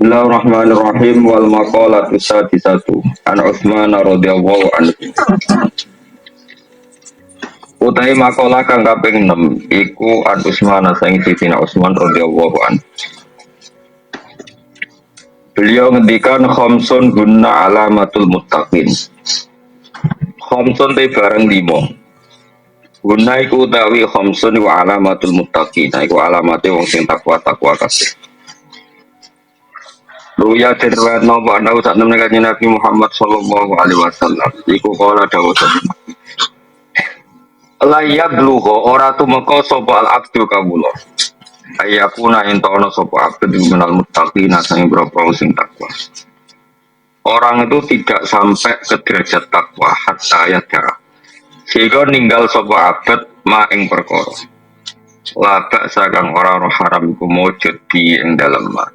Bismillahirrahmanirrahim wal maqalatu sadisatu an Utsman radhiyallahu anhu. Utai maqalah kang kaping 6 iku an Utsman saing Sidina Utsman radhiyallahu anhu. Beliau ngendikan khamsun gunna alamatul muttaqin. Khamsun te barang 5. Gunna iku utawi khamsun wa alamatul muttaqin. Iku alamate wong sing takwa kabeh. Ruya terwet nopo anda saat menekan Nabi Muhammad Sallallahu Alaihi Wasallam. Iku kala dawuh layab luho ora tumeka sapa al abdu kawula. Ayakuna entono sapa abdu minal muttaqina sing boro sing takwa. Orang itu tidak sampai ke derajat takwa hatta yadara. Sehingga ninggal sapa abad ma ing perkara. Labak sakang ora haram iku mujud di ing dalem ma.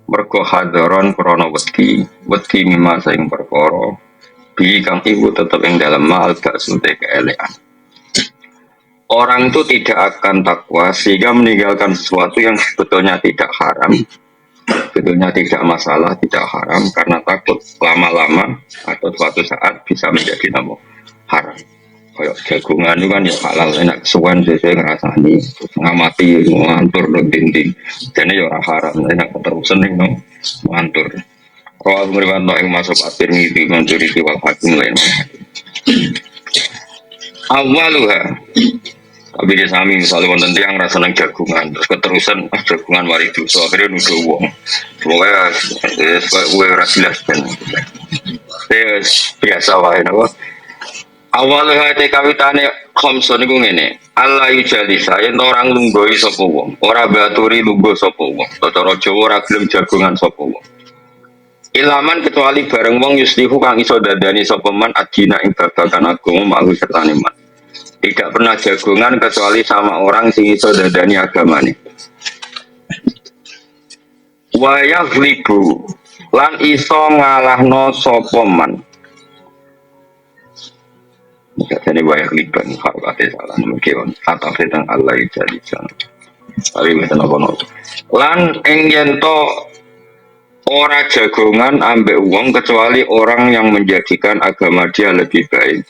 Mergo hadaron krana wedi mimma saing perkara bi kang ibu tetep ing dalem mal gak sunte keelekan. Orang itu tidak akan takwa sehingga meninggalkan sesuatu yang sebetulnya tidak haram, sebetulnya tidak masalah, tidak haram karena takut lama-lama atau suatu saat bisa menjadi nama haram. Kayak jagungan itu kan ya halal enak suwan sesuai ngerasani ngamati ngantur dinding jadi ya orang haram enak keterusan nih no ngantur kalau meriwayat no yang masuk akhir ngiti mencuri wal hakim lain awaluha tapi dia sami misalnya wonten tiyang rasa nang jagungan terus keterusan jagungan mari dosa akhirnya nuduh wong pokoknya gue rasilas kan biasa wae napa awalnya hati kawitane khamsun iku ngene Allah yujalisa yen orang lunggoi sapa wong ora baturi lungguh sapa wong cara Jawa ora gelem jagongan sapa wong ilaman kecuali bareng wong yuslihu kang iso dadani sapa man adina ing babagan agama malu sertane man tidak pernah jagongan kecuali sama orang sing iso dadani agamane wa yaghlibu lan iso ngalahno sapa man. Jadi banyak liban harokatnya salah mungkin atau tentang Allah jadi jangan. Tapi macam apa lan enggento ora jagongan ambek uang kecuali orang yang menjadikan agama dia lebih baik.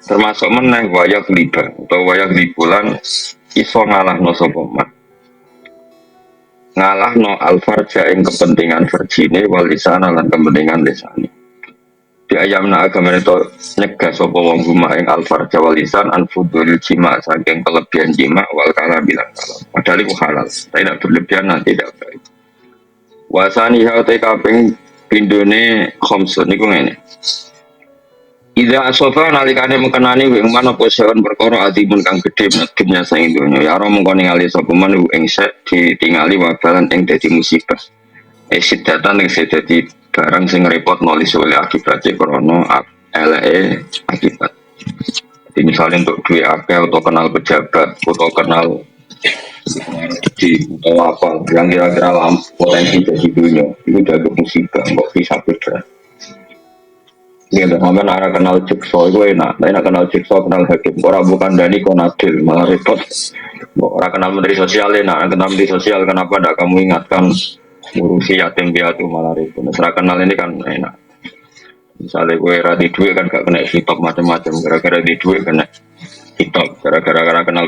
Termasuk menang wayak liban atau wayak libulan iso ngalah no sopoman. Ngalah no alfarja yang kepentingan verjine walisana dan kepentingan lisani. Di ayamna agama itu nyegah sapa wong guma ing alfarja walisan anfudul jima saking kelebihan jima wal kala bilang kalau padahal itu halal tidak berlebihan nanti tidak baik wasani hate kaping pindone khamsun niku ngene ida asofa nalikane mengenani ing mana poseon perkara adimun kang gedhe menedhnya saing donya ya ora mengko ningali sapa man ing sek ditingali wabalan ing dadi musibah sidatan ing dadi barang sing repot nulis oleh akibatnya krono LE akibat. Jadi misalnya untuk duit apa atau kenal pejabat atau kenal atau apa yang kira-kira potensi jadi dunia itu jadi musibah kok bisa beda. Ini ada arah kenal jekso itu enak kenal jekso kenal hakim orang bukan Dani Konadil malah repot. Orang kenal menteri sosial enak kenal menteri sosial kenapa tidak kamu ingatkan ngurusi yatim piatu malah itu. Nah, kenal ini kan enak. Misalnya gue rati duit kan gak kena hitop macam-macam. Gara-gara di duit kena hitop. Gara-gara kenal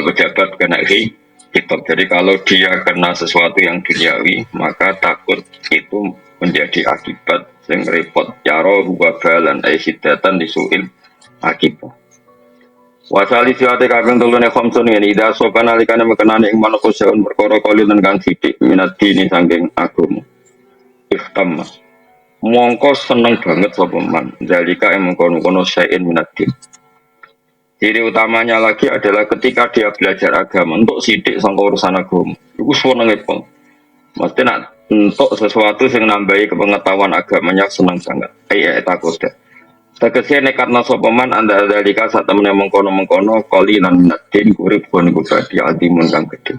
pejabat kena hitop. Jadi kalau dia kena sesuatu yang duniawi, maka takut itu menjadi akibat yang repot. Yaro huwa balan aisyidatan disuil akibat. Wasali siwate kakang tulune khamsun ngene ida sopan alikane mekenane ing manapa seun perkara kali lan kang sithik minat dini saking agama. Iftam. Mongko seneng banget sapa man. Zalika ing mengkono-kono sain minat din. Ciri utamanya lagi adalah ketika dia belajar agama untuk sithik sangka urusan agama. Iku senenge pol. Mesti nak untuk sesuatu yang nambahi kepengetahuan agamanya seneng banget. Takut deh. Tegese nekat nasopaman anda dalika saat temen yang mengkono kali lan natin kurip kon badi adimun kang gede.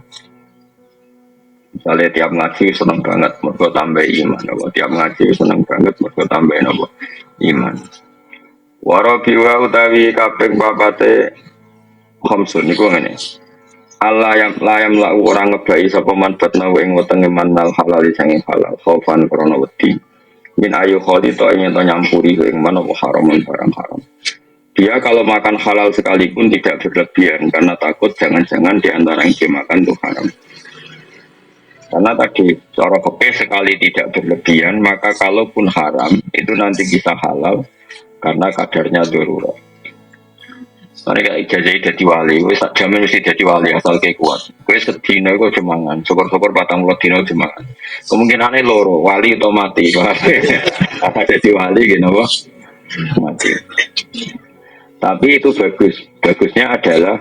Misalnya tiap ngaji seneng banget mergo tambah iman, apa tiap ngaji seneng banget mergo tambah apa iman. Warabi wa utawi kaping papate khamsun niku ngene. Allah yang layam lau orang ngebai sapa man batna ing wetenge manal halal sing halal khaufan krana wedi min ayu khalito ing to nyampuri ing mana haramun barang haram. Dia kalau makan halal sekalipun tidak berlebihan karena takut jangan-jangan di antara yang dimakan itu haram. Karena tadi cara fikih sekali tidak berlebihan maka kalaupun haram itu nanti bisa halal karena kadarnya darurat. Mereka ijazah jadi wali, wes jamin mesti jadi wali asal kayak kuat. Wes sedina itu jemangan, syukur-syukur batang mulut dino jemangan. Kemungkinannya loro, wali atau mati. Apa jadi wali gitu, bos? Mati. Tapi itu bagus. Bagusnya adalah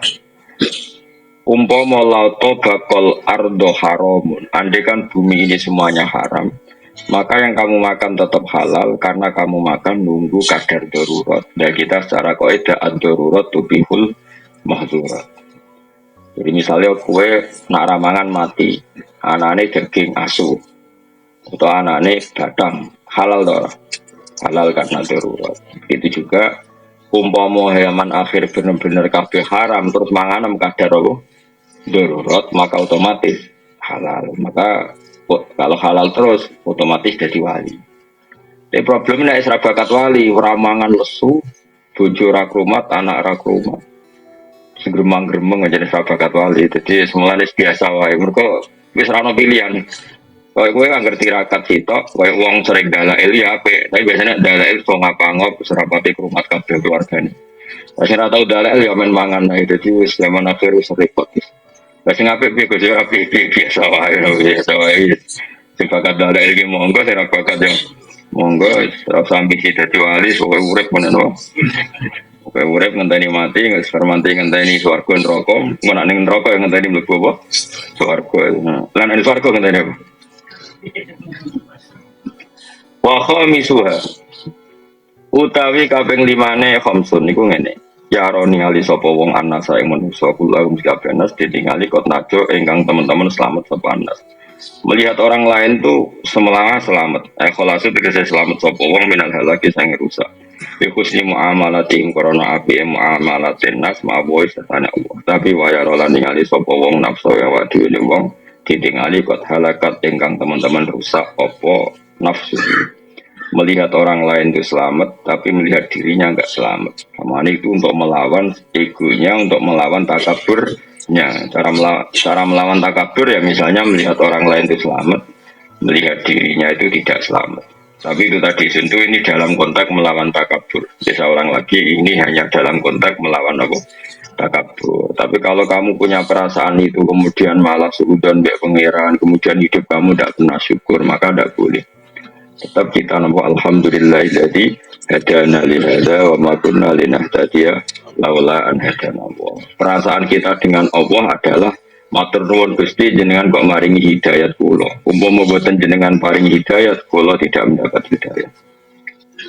umpama lauto bakal ardo haramun. Andai kan bumi ini semuanya haram, maka yang kamu makan tetap halal karena kamu makan nunggu kadar darurat. Dan kita secara kaidah ad-darurat tubihul mahzurat. Jadi misalnya kue nak ramangan mati, anane daging asu atau anane batang halal toh, halal karena darurat. Itu juga umpama hewan akhir benar-benar kabeh haram terus manganem kadar apa? Darurat maka otomatis halal. Maka kalau halal terus otomatis jadi wali. Tapi problemnya isra bakat wali, ramangan lesu, bojo ra krumat, anak ra krumat. Segremang-gremeng aja isra bakat wali. Jadi semulane biasa wae. Mergo wis ra ono pilihan. Kowe anggar tirakat sitok, kowe wong sering dalail ya apik, tapi biasanya dalail so ngapa-ngop serapati krumat kabeh keluargane. Wis ora tau dalail ya men mangan ae. Dadi wis zaman akhir wis repot. Wes ngapain piye kok api biasa wae biasa wae. Sing bakat dalek iki monggo sing bakat yang monggo terus ambisi dadi wali sok urip menawa. Oke urip ngenteni mati, ngespermanti ngenteni swarga neraka, menak ning neraka ngenteni mlebu apa? Swarga. Lan ning swarga ngenteni apa? Wa khamisuha. Utawi kaping 5ne khamsun niku ngene. Ya roni ali sapa wong anasa ing manusa kula kabehnas ditingali kot najo ingkang teman-teman selamat sapa anas. Melihat orang lain tuh semelawa selamat. Kholasu tegese selamat sapa wong minal halaki sang rusak. Bi husni muamalati korona api muamalatin nas ma'boy setane Allah. Tapi waya rola ningali sapa wong nafsu ya wadine wong ditingali kot halakat ingkang teman-teman rusak apa nafsu. Melihat orang lain itu selamat, tapi melihat dirinya enggak selamat. Kamane itu untuk melawan egonya, untuk melawan takaburnya. Cara melawan takabur ya misalnya melihat orang lain itu selamat, melihat dirinya itu tidak selamat. Tapi itu tadi tentu ini dalam konteks melawan takabur. Jadi seorang lagi ini hanya dalam konteks melawan apa? Takabur. Tapi kalau kamu punya perasaan itu kemudian malah suudzon mbek pangeran, kemudian hidup kamu tidak pernah syukur, maka tidak boleh. Tetap kita nampak alhamdulillah jadi hadana li hadza wa ma kunna linahtadiya laula an hadana Allah. Perasaan kita dengan Allah adalah matur nuwun Gusti jenengan kok maringi hidayat kula. Umpama boten jenengan paringi hidayat kula tidak mendapat hidayat.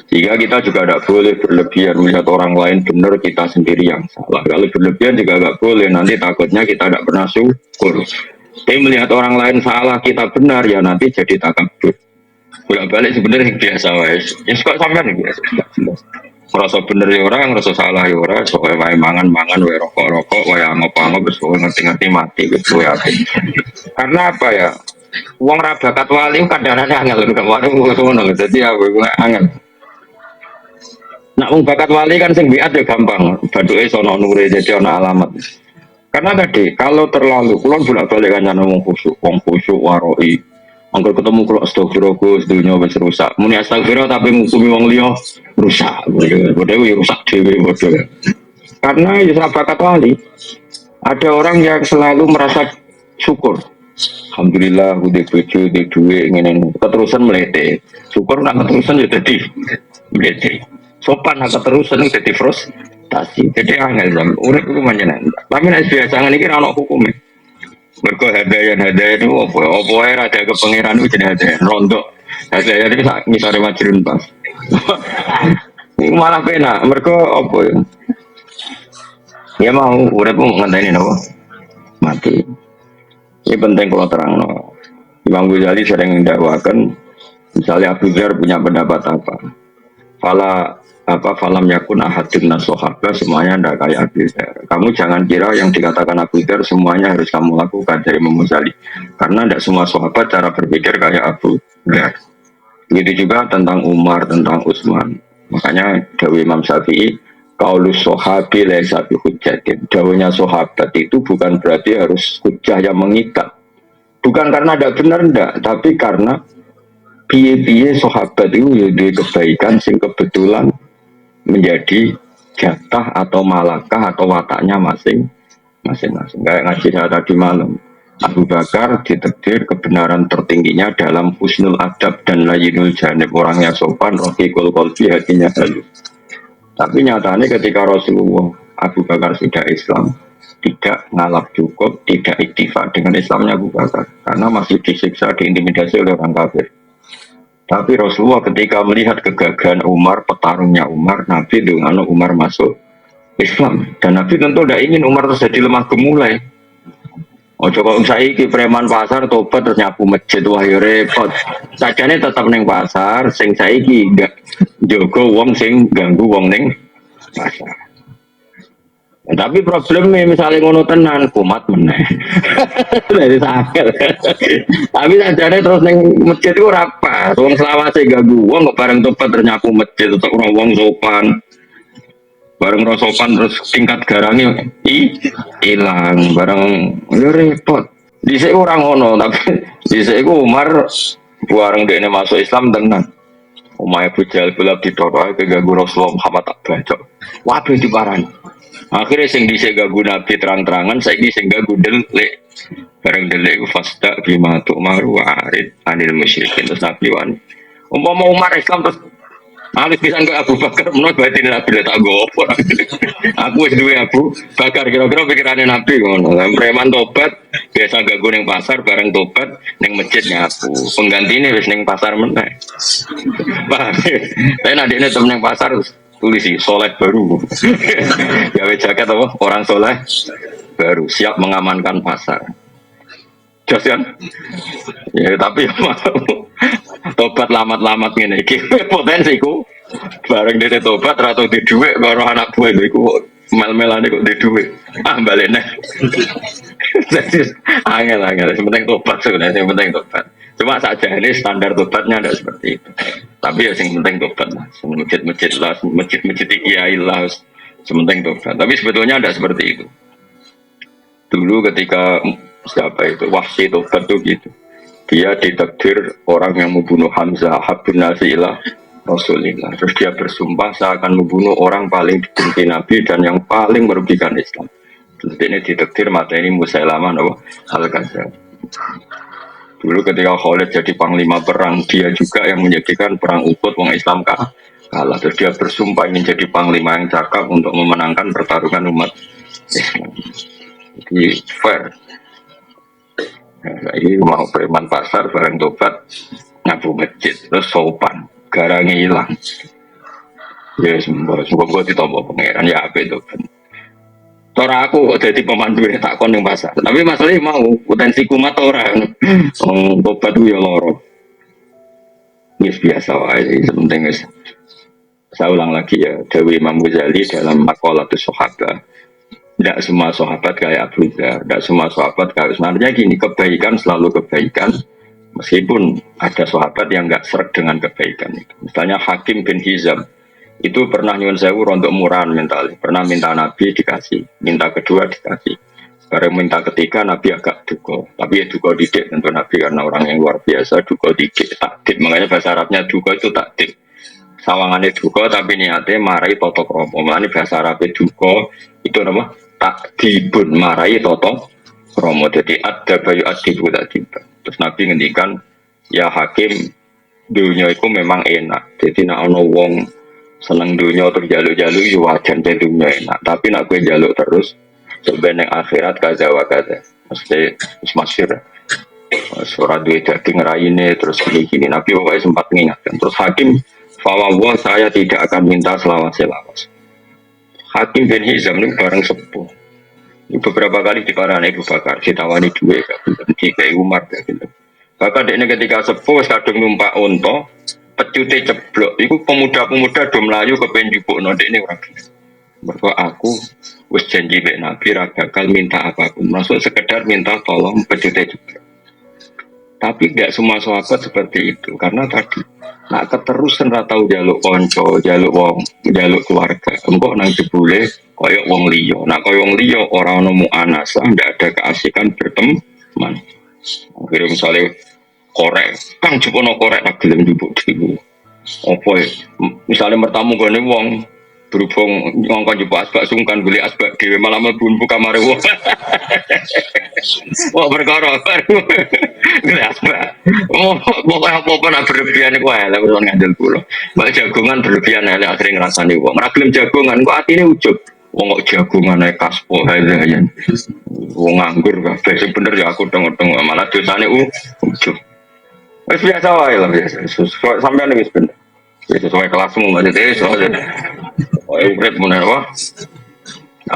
Sehingga kita juga tidak boleh berlebihan melihat orang lain benar kita sendiri yang salah. Kalau berlebihan juga tidak boleh, nanti takutnya kita tidak pernah syukur. Tapi melihat orang lain salah kita benar ya nanti jadi takabur. Bolak-balik sebenarnya biasa wes. Ya suka sampean biasa. Merasa bener ya orang, merasa salah ya orang. Soalnya wae mangan-mangan, wae rokok-rokok, wae angop-angop, soalnya ngerti-ngerti mati gitu ya. Karena apa ya? Uang rabakat wali kadang-kadang angel kemarin ngono. Jadi aku angel. Nak wong bakat wali kan sing biat ya gampang. Baduke sono nure jadi ana alamat. Karena tadi kalau terlalu kulon bolak-balik kan nyana wong khusyuk waroi. Angger ketemu kalau astagfirullah Gus dunia wis rusak. Muni astagfirullah tapi ngukumi wong liya rusak. Bodoh rusak dhewe bodoh. Karena ya bakat wali. Ada orang yang selalu merasa syukur. Alhamdulillah udah bojo, udah duit ngene. Keterusan melete. Syukur nak keterusan ya dadi melete. Sopan nak keterusan jadi frustasi. Jadi angel jam urip iku manjenan. Tapi nek biasa ngene iki ra ono hukume. Mergo hadayan itu apa ae ada ke pangeran itu jadi hadayan rondo. Hadayan itu ngisore majrun pas. Ini malah pena, mergo apa ya? Ya mau urip ngenteni napa? Mati. Ini penting kalau terangno. Imam Ghazali sering mendakwakan misalnya Abu Dzar punya pendapat apa? Fala apa falam yakun ahadun nasohaba semuanya ndak kayak Abu Dzar. Kamu jangan kira yang dikatakan Abu Dzar semuanya harus kamu lakukan dari Imam Ghazali. Karena tidak semua sahabat cara berpikir kayak Abu Dzar. Begitu juga tentang Umar, tentang Utsman. Makanya Dawi Imam Syafi'i kaulus sohabi laisa bi hujjatin. Dawuhnya sahabat itu bukan berarti harus hujjah yang mengikat. Bukan karena ada benar ndak, tapi karena piye-piye sahabat itu ya kebaikan sing kebetulan menjadi jatah atau malakah atau wataknya masing-masing. Kayak ngaji saya tadi malam, Abu Bakar ditakdir kebenaran tertingginya dalam husnul adab dan layinul janib, orangnya sopan, rohikul qalbi, hatinya halus. Tapi nyatanya ketika Rasulullah Abu Bakar sudah Islam, tidak ngalap cukup, tidak iktifak dengan Islamnya Abu Bakar, karena masih disiksa, diintimidasi oleh orang kafir. Tapi Rasulullah ketika melihat kegagalan Umar, petarungnya Umar, Nabi dengan Umar masuk Islam. Dan Nabi tentu tidak ingin Umar terjadi lemah gemulai. Oh coba saiki preman pasar tobat terus nyapu masjid, wah ya repot. Sajane tetap neng pasar, sing saiki enggak jogo wong sing ganggu wong neng pasar. Tapi problemnya misalnya ngono tenan kumat meneh. Dari sakit. Tapi sajane terus neng masjid itu apa? Wong selawase ganggu wong kok bareng tobat ternyapu masjid tetep ora wong sopan. Bareng ora sopan terus tingkat garangnya hilang bareng ya repot. Dhisik ora ngono tapi dhisik iku Umar bareng dekne masuk Islam tenan. Omahe bujal bulab ditotoke keganggu Rasulullah Muhammad tak bacok. Waduh diparani. Akhirnya sing dhisik ganggu Nabi terang-terangan, saiki sing ganggu delik. Bareng delik ku fasta bima tu'maru arid anil musyrikin terus Nabi wani. Umpama Umar Islam terus alif pisan ke Abu Bakar menurut batin Nabi tak gopo. Aku wis duwe Abu Bakar kira-kira pikirannya Nabi ngono. Preman tobat biasa ganggu ning pasar bareng tobat ning masjid nyapu. Penggantine wis ning pasar meneh. Paham. Tapi nek dekne temen ning pasar tulis sih soleh baru. Gawe jaket apa? Orang soleh baru siap mengamankan pasar. Jos kan? Ya tapi tobat lamat-lamat ngene iki potensiku bareng dene tobat ra tau di dhuwit karo anak buah iku mel-melane kok di dhuwit. Ah balene. Jadi angel-angel penting tobat sebenarnya yang penting tobat. Cuma saja ini standar tobatnya ada seperti itu. Tapi ya yang penting tobat lah. Masjid-masjid lah, masjid-masjid kiai lah, sementing tobat. Tapi sebetulnya ada seperti itu. Dulu ketika siapa itu Wahsy tobat tuh gitu. Dia ditakdir orang yang membunuh Hamzah Habun Nasilah Rasulullah. Terus dia bersumpah saya akan membunuh orang paling dibenci Nabi dan yang paling merugikan Islam. Terus ini ditakdir mata ini Musailamah Al-Kadzdzab. Dulu ketika Khalid jadi panglima perang, dia juga yang menjadikan perang Uhud wong Islam kalah. Terus dia bersumpah ingin jadi panglima yang cakap untuk memenangkan pertarungan umat Islam. Jadi fair. Nah, ini mau preman pasar bareng tobat nyapu masjid terus sopan, garangnya hilang. Ya semoga ditompo pangeran ya apa itu kan. Tora aku kok jadi pemandu tak kon yang pasar. Tapi masalahnya mau potensi kumat orang. Tobat itu ya loro. Yes, biasa wae sepenting guys. Saya ulang lagi ya, Dewi Imam Ghazali dalam Maqalatus Sahabah. Tidak semua sahabat kayak Abu Dzar, tidak semua sahabat kayak sebenarnya gini, kebaikan selalu kebaikan. Meskipun ada sahabat yang nggak seret dengan kebaikan itu. Misalnya Hakim bin Hizam itu pernah nyuwun sewu untuk murahan mental, pernah minta Nabi dikasih, minta kedua dikasih, sekarang minta ketiga Nabi agak duko, tapi ya duko didik tentu Nabi karena orang yang luar biasa, duko didik takdir, makanya bahasa Arabnya duko itu takdir, sawangannya duko tapi niatnya marai totok romo, makanya bahasa Arabnya duko itu nama takdibun marai totok romo, jadi ada bayu adibu tadi, terus Nabi ngendikan ya Hakim dunia itu memang enak, jadi nak ono wong seneng dunia terus jaluk-jaluk ya wajan dunia enak, tapi nak gue jaluk terus sebenarnya akhirat kaza wa kaza mesti masyhur surat duit daging raine terus gini Nabi pokoknya sempat mengingatkan terus Hakim fawawah saya tidak akan minta selawas-selawas. Hakim bin Hizam ini bareng sepuh ini beberapa kali diparani Abu Bakar ditawani duit di Umar gitu. Bahkan ini ketika sepuh kadung numpak unta pecute ceblok. Iku pemuda-pemuda do melayu kepen jupukno ndekne ora gelem. Mergo aku wis janji mek Nabi ra bakal minta apapun. Maksud sekedar minta tolong pecute ceblok. Tapi tidak semua sahabat seperti itu karena tadi nak keterusan ra tau jaluk konco, jaluk wong, jaluk keluarga. Engko nang jebule koyo wong liya. Nak koyo wong liya ora ono muanasa, ndak ada keasikan berteman. Akhirnya misalnya korek, kang jupono korek tak gelem jupuk dhewe. Apa ya? Misalnya bertamu gone wong berhubung ngongkon jupuk asbak sungkan beli asbak dhewe malah mlebu kamare wong. Wah perkara baru gelas pak. Oh pokoknya apa-apa nak berlebihan iku elek wong ngandel kula. Mbak jagongan berlebihan elek akhirnya ngrasani wong. Ora gelem jagongan kok atine ujug. Wong kok jagongan ae kaspo ya. Wong nganggur kabeh sing bener ya aku tengok-tengok malah dosane ujug. Wis biasa wae lah biasa. Sampeyan wis bener. Wis sesuai kelasmu maksudnya soalnya. Oh urip mun apa?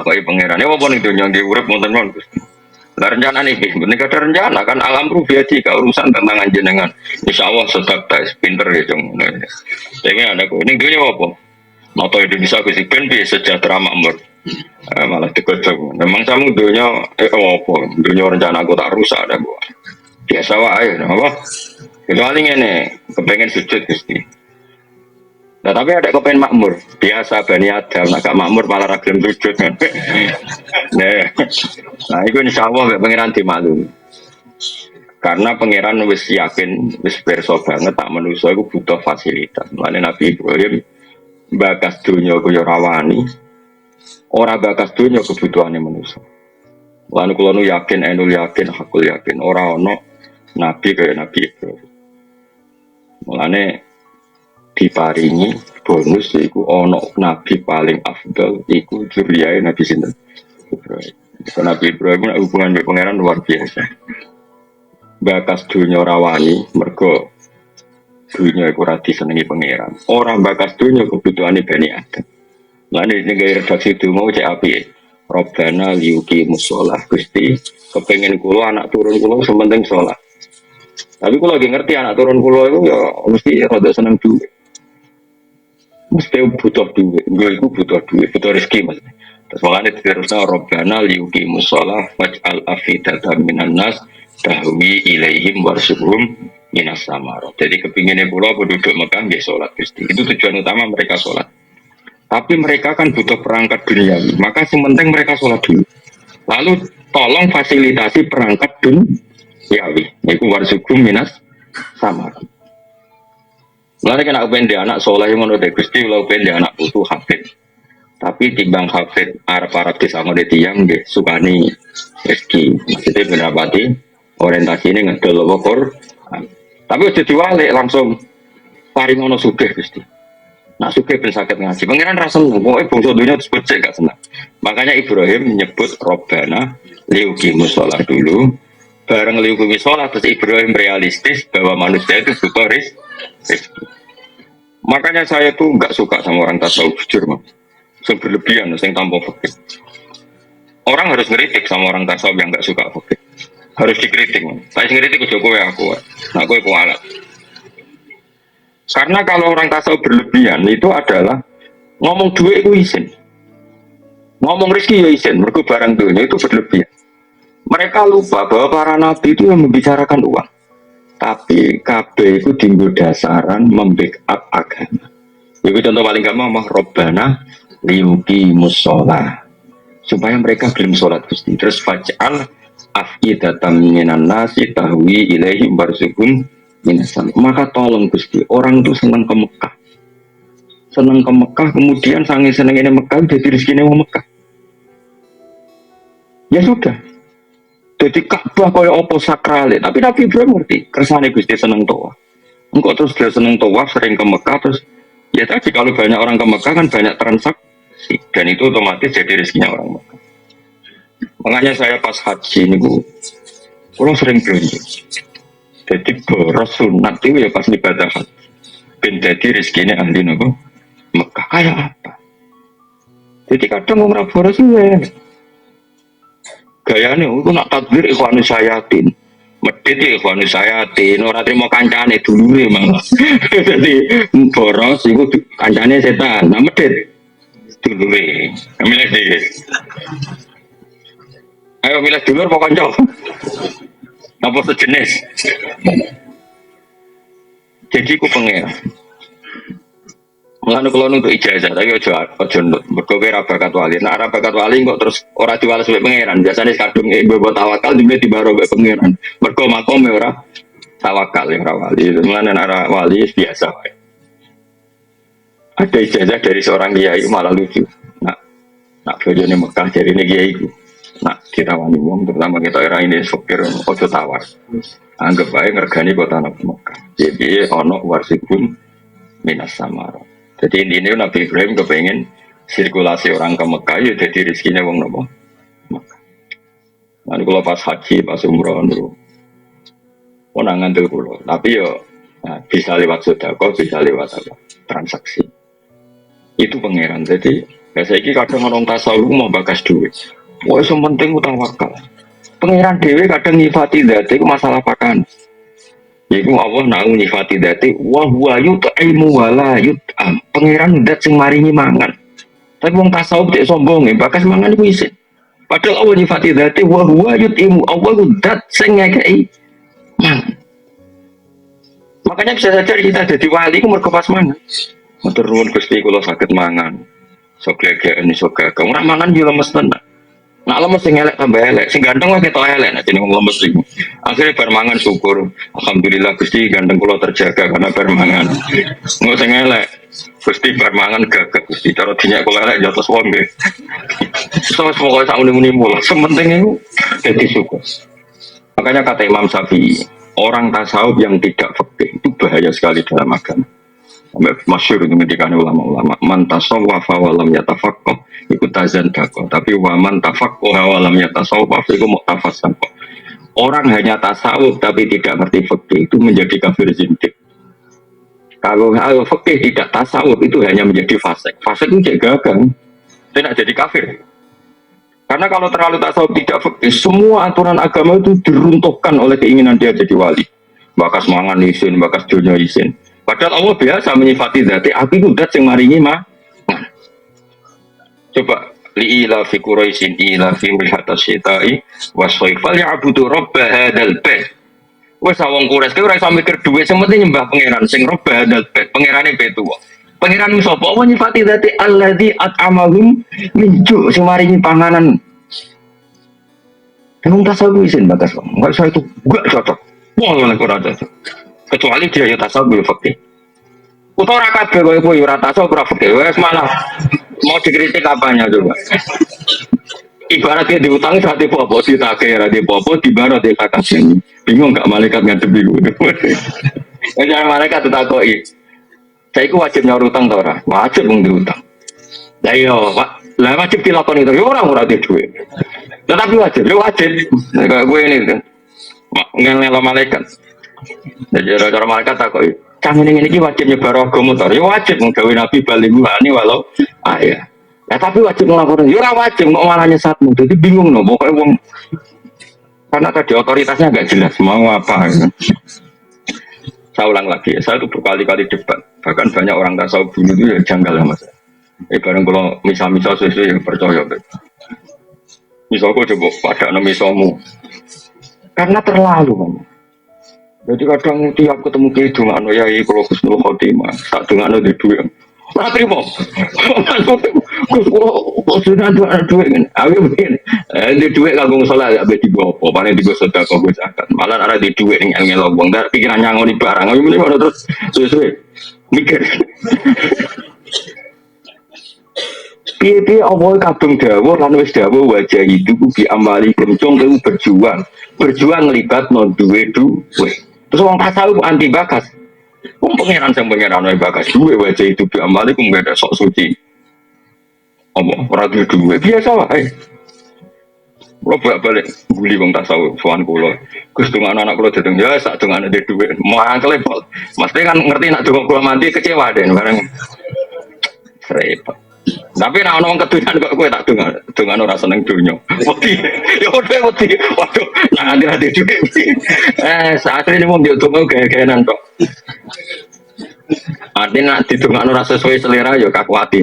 Aku iki pangeran. Ya apa ning donya nggih urip wonten mon. Nah, rencana nih, bener ada rencana kan alam rubiati ke urusan tentang jenengan. Insya Allah sedap tes pinter ya cung. Tapi ada kok ini dunia apa? Moto Indonesia gue sih penbi sejahtera makmur. Malah dikocok. Memang kamu dunia apa? Dunia rencana aku tak rusak ada gua. Biasa wae, apa? Kecuali ini kepengen sujud gusti. Nah tapi ada kepengen makmur. Biasa Bani Adam, agak makmur malah ragam sujud kan. Nah, itu insya Allah pangeran dimaklumi. Karena pangeran wis yakin, wis perso banget tak manusia itu butuh fasilitas. Mulane Nabi Ibrahim bakas dunia kaya rawani, ora bakas dunia kebutuhannya manusia. Lan kula nu yakin, enul yakin, hakul yakin, ora ono nabi kaya Nabi Ibrahim. Mulane diparingi bonus iku ono nabi paling afdal iku juriyae Nabi sinten Ibrahim. Nabi Ibrahim hubungan dengan pangeran luar biasa. Bakas dunia rawani mergo dunia iku ora disenengi pangeran. Orang bakas dunia kebutuhane Bani Adam. Lan ini gaya redaksi itu mau cek api. Robbana liuki musolah Gusti. Kepengen kula anak turun kula sementing sholat. Tapi kula lagi ngerti anak turun kula itu ya mesti rada seneng duit. Mesti butuh duit. Gue itu butuh duit, butuh rezeki mas. Terus makanya diterusnya Robbana liuki musolah waj'al afidatan minan nas tahwi ilaihim warsuhum minas samarot. Jadi kepinginnya pulau penduduk Mekah dia sholat Gusti. Itu tujuan utama mereka sholat. Tapi mereka kan butuh perangkat duniawi. Maka sementing mereka sholat dulu. Lalu tolong fasilitasi perangkat duniawi. Itu warsuhum minas samarot. Lalu kan aku pengen dia anak sholat yang menurut Gusti. Lalu pengen dia anak putu hafid. Tapi timbang hafid Arab-Arab di sama di tiang deh sukani rezeki. Maksudnya benerapati orientasi ini ngedol wokor. Tapi udah diwalik langsung paringono sugih Gusti. Nah sugih ben sakit ngaji. Pangeran rasa pokoknya bangsa dunia terus becek gak senang. Makanya Ibrahim menyebut Robbana liuqimus sholat dulu. Bareng liuqimus sholat terus Ibrahim realistis bahwa manusia itu butuh rezeki. Makanya saya tuh nggak suka sama orang tasawuf jujur mas. Yang berlebihan, yang tanpa fakir. Orang harus ngeritik sama orang tasawuf yang nggak suka fakir. Harus dikritik. Saya ngeritik ke Jokowi aku. Nah, aku kualat. Karena kalau orang tasawuf berlebihan itu adalah ngomong duit itu izin. Ngomong rezeki ya izin. Mereka barang dunia itu berlebihan. Mereka lupa bahwa para nabi itu yang membicarakan uang. Tapi KB itu tinggal dasaran membackup agama. Itu contoh paling gampang mah Robbana liuki musola supaya mereka belum sholat Gusti. Terus faj'al afidatan minan nasi tahwi ilaihim warzuqhum minasan. Maka tolong Gusti, orang itu senang ke Mekah. Senang ke Mekah, kemudian sange senengnya Mekah jadi rezekinya wong Mekah. Ya sudah. Jadi Ka'bah kaya apa sakrale, tapi Nabi Ibrahim ngerti, kersane Gusti seneng tawaf. Engkau terus dia seneng tawaf sering ke Mekah terus ya tadi kalau banyak orang ke Mekah kan banyak transaksi dan itu otomatis jadi rezekinya orang Mekah. Makanya saya pas haji ini kurang sering belanja. Jadi boros sunat itu ya pas ibadah haji. Ben jadi rezekinya ahli nopo Mekah kayak apa? Jadi kadang orang boros itu ya gayanya itu nak takbir ikhwanus sayatin. Medit ya ikhwan sayati ora trimo kancane dulure malah. Dadi boros iku kancane setan. Nah medit dulure. Milih dhewe. Ayo milih dulur apa kanca? Apa sejenis? Jadi ku pengen. Mulane kula untuk ijazah tapi aja nut. Mergo ora bakat wali. Nek ora bakat wali kok terus ora diwales mbek pangeran. Biasane kadung mbok tawakal dime dibaro mbek pangeran. Mergo makome ora tawakal ora wali. Mulane nek ora wali biasa wae. Ada ijazah dari seorang kiai malah lucu. Nak bojone Mekah dari ini kiai ku. Nak ditawani wong terutama kita era ini sopir ojo tawar. Anggap bae ngergani kota Mekah. Jadi ono warsipun minas samara. Jadi ini Nabi Ibrahim kepengen sirkulasi orang ke Mekah ya jadi rezekinya wong nopo Mekah. Nanti kalau pas haji, pas umroh dulu, konangan tuh kulo. Tapi yo nah, bisa lewat sedekah, bisa lewat apa transaksi. Itu pangeran. Jadi saya ini kadang orang tasawuf mau bakas duit. Wah, yang penting utang wakal. Pangeran dewe kadang nyifati dati itu masalah pakan. Iku Allah nau nyifati dati wa huwa yut'imu wa la yut'am. Pangeran dat sing maringi mangan. Tapi wong tasawuf cek sombong bakas mangan iku isin. Padahal Allah nyifati dati wa huwa yut'imu. Allah ku dat sing ngekei mangan. Makanya bisa saja kita jadi wali ku mergo pas mangan. Matur nuwun Gusti kula saged mangan. Sok glegeken iso gagah. Ora mangan yo lemes tenan. Nak lemes sing elek tambah elek, sing ganteng wae ketok elek nek jeneng lemes iku. Akhire bar mangan syukur. Alhamdulillah Gusti ganteng kula terjaga karena bar mangan. Engko sing elek Gusti bar mangan gagah Gusti cara dinyak kula elek jotos wong nggih. Terus pokoke sak muni-muni mulah. Sementing iku dadi syukur. Makanya kata Imam Syafi'i, orang tasawuf yang tidak fikih itu bahaya sekali dalam agama. Masyhur itu ketika ulama-ulama man tasawwafa wa lam yatafaqqah iku tazan dako, tapi wa man tafaqqaha wa lam yatasawwaf iku mu'tafassan. Orang hanya tasawuf tapi tidak ngerti fikih itu menjadi kafir zindik. Kalau fikih tidak tasawuf itu hanya menjadi fasik. Fasik itu jadi gagal, tidak jadi kafir. Karena kalau terlalu tasawuf tidak fikih, semua aturan agama itu diruntuhkan oleh keinginan dia jadi wali. Bakas mangan isin, bakas dunia isin. Padahal Allah biasa menyifati zati api itu dat sing maringi mah. Coba li'ila fi Quraisyin ila fi mihatas syita'i wasfaifal ya'budu rabba hadal bait. Wes wong Quraisy ki ora iso mikir dhuwit semete nyembah pangeran sing rabba hadal bait. Pangerane betu. Pangeran sapa? Allah nyifati zati alladzi at'amahum min ju' sing maringi panganan. Kan tasawuf isin batas. Enggak saya itu enggak cocok. Wah, ora cocok. Kecuali dia yang tasawuf fikih. Utawa ora kabeh kowe ora tasawuf ora fikih. Wes malah mau dikritik apanya coba. Ibaratnya diutang saat apa ditagih ra di popo di barat di kakasnya. Bingung gak malaikat ngadepi ngono. Jangan malaikat ditakoki. Saiki wajib nyaur utang ta ora? Wajib mung diutang. Lah iya, Pak. Lah wajib dilakoni to. Ya ora di dhuwit. Tetapi wajib, ya wajib. Kayak gue ini kan. Ngelo malaikat. Jadi cara malaikat takoki, "Cang ini wajib nyebar agama to?" Ya wajib nggawe nabi baliguhani walau ayah. Ya tapi wajib ngelaporin. Ya ora wajib kok malah nyesatmu. Jadi bingung no pokoknya wong karena tadi otoritasnya agak jelas mau apa. Saya ulang lagi ya, saya itu berkali-kali debat. Bahkan banyak orang tasawuf dulu itu ya janggal ya Mas. Bareng kalau misal-misal sesuatu yang percaya. Misal kok coba pada misalmu. Karena terlalu banyak. Jadi kadang tiap ketemu ke itu nggak ya kalau Husnul Khotimah tak dengar ada duit, nggak terima. Kalau sudah ada duit kan, aku begini, di duit kagum salah ya beti bopo, paling di gosok tak kau zakat, malah ada di duit yang ngelobong, dar pikiran nyangon di barang, aku ini mana terus sesuai mikir. Piye awal kadung dawuh lan wis dawuh wajah itu bi amali kencung berjuang ngelibat non duwe. Terus orang tasawuf anti bakas. Wong pangeran sing pangeran wae bakas duwe wajah itu bi amali ku enggak ada sok suci. Ora duwe biasa wae. Kulo balik guli wong tasawuf sowan kula. Gus dongane anak kula dedeng ya sak dongane duwe. Mangkel pol. Mesti kan ngerti nek donga kula mati kecewa den bareng. Repot. Tapi nek ana wong kedunan kok kowe tak dongan ora seneng donya. Wedi. Ya udah wedi. Waduh, nak ati dhuwit. Saat ini wong yo donga gaya-gayanan kok. Artinya nak didongakno ora sesuai selera ya kaku ati.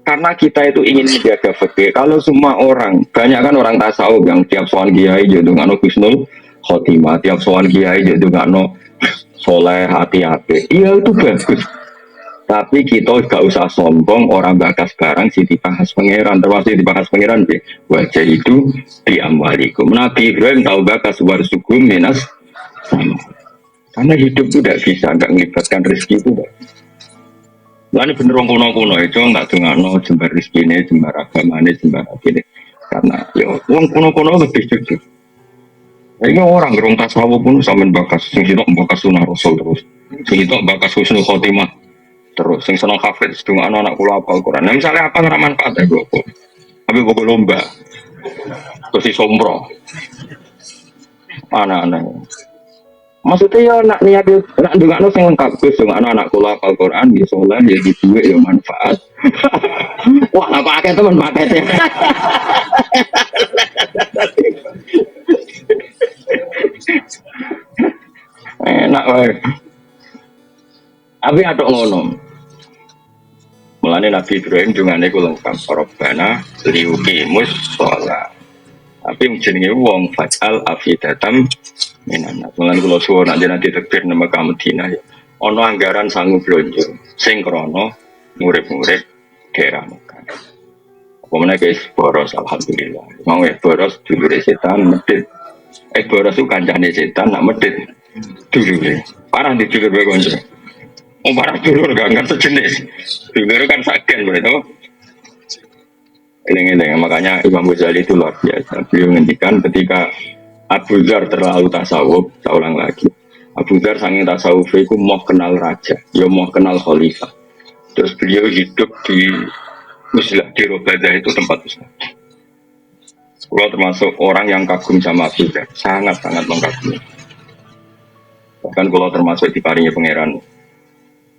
Karena kita itu ingin menjaga fikih. Kalau semua orang, banyak kan orang tasawuf yang tiap soal kiai jadi ngano husnul khotimah, tiap soal kiai jadi ngano soleh hati-hati. Iya itu bagus. Tapi kita gak usah sombong orang bakas barang si dibahas pangeran, termasuk dibahas pangeran be. Wajah itu diamwalikum. Nabi Ibrahim tahu bakas warsugum minas sama. Karena hidup itu tidak bisa, nggak melibatkan rezeki itu. Lah ini bener wong kuno-kuno itu enggak dongakno jembar rezekine, jembar agamane, jembar apine. Karena ya wong kuno-kuno lebih jujur. Ini orang gerung tasawuf pun sampean bakas sing sitok bakas sunah rasul terus. Sing sitok bakas husnul khotimah terus. Sing seneng hafiz dongakno anak kula hafal Quran. Nah, misalnya apa ora manfaat ya kok. Tapi kok lomba. Terus isombro. Anak-anak. Maksudnya ya nak niat nak dongakno sing lengkap Gus, dongakno anak kula hafal Quran ya saleh ya duwe ya manfaat. Wah, apa akeh teman pakete. Enak wae. Tapi aduk ngono. Mulane Nabi Ibrahim dungane ku lengkap Rabbana liuqimus shalah. Tapi jenenge wong fajal afidatam minan. Mulane kula suwun nanti tekbir nang Mekah Madinah ya. Ana anggaran sangu blonjo sing krana murid-murid daerah Mekah. Pemene guys boros alhamdulillah. Mau ya boros dulure setan medhit. Boros ku kancane setan nak medhit dulure. Parah di dulur wae kanca. Parah dulur kan sejenis. Dulur kan sagen begitu. Ini makanya Imam Ghazali itu luar biasa. Beliau menghentikan ketika Abu Dzar terlalu tasawuf, saya ulang lagi. Abu Dzar saking tasawuf itu mau kenal raja, ya mau kenal khalifah. Terus beliau hidup di Muslah di Robadah itu tempat Muslah. Kalau termasuk orang yang kagum sama Abu Dzar, sangat-sangat mengagumi. Bahkan kalau termasuk di paringnya pangeran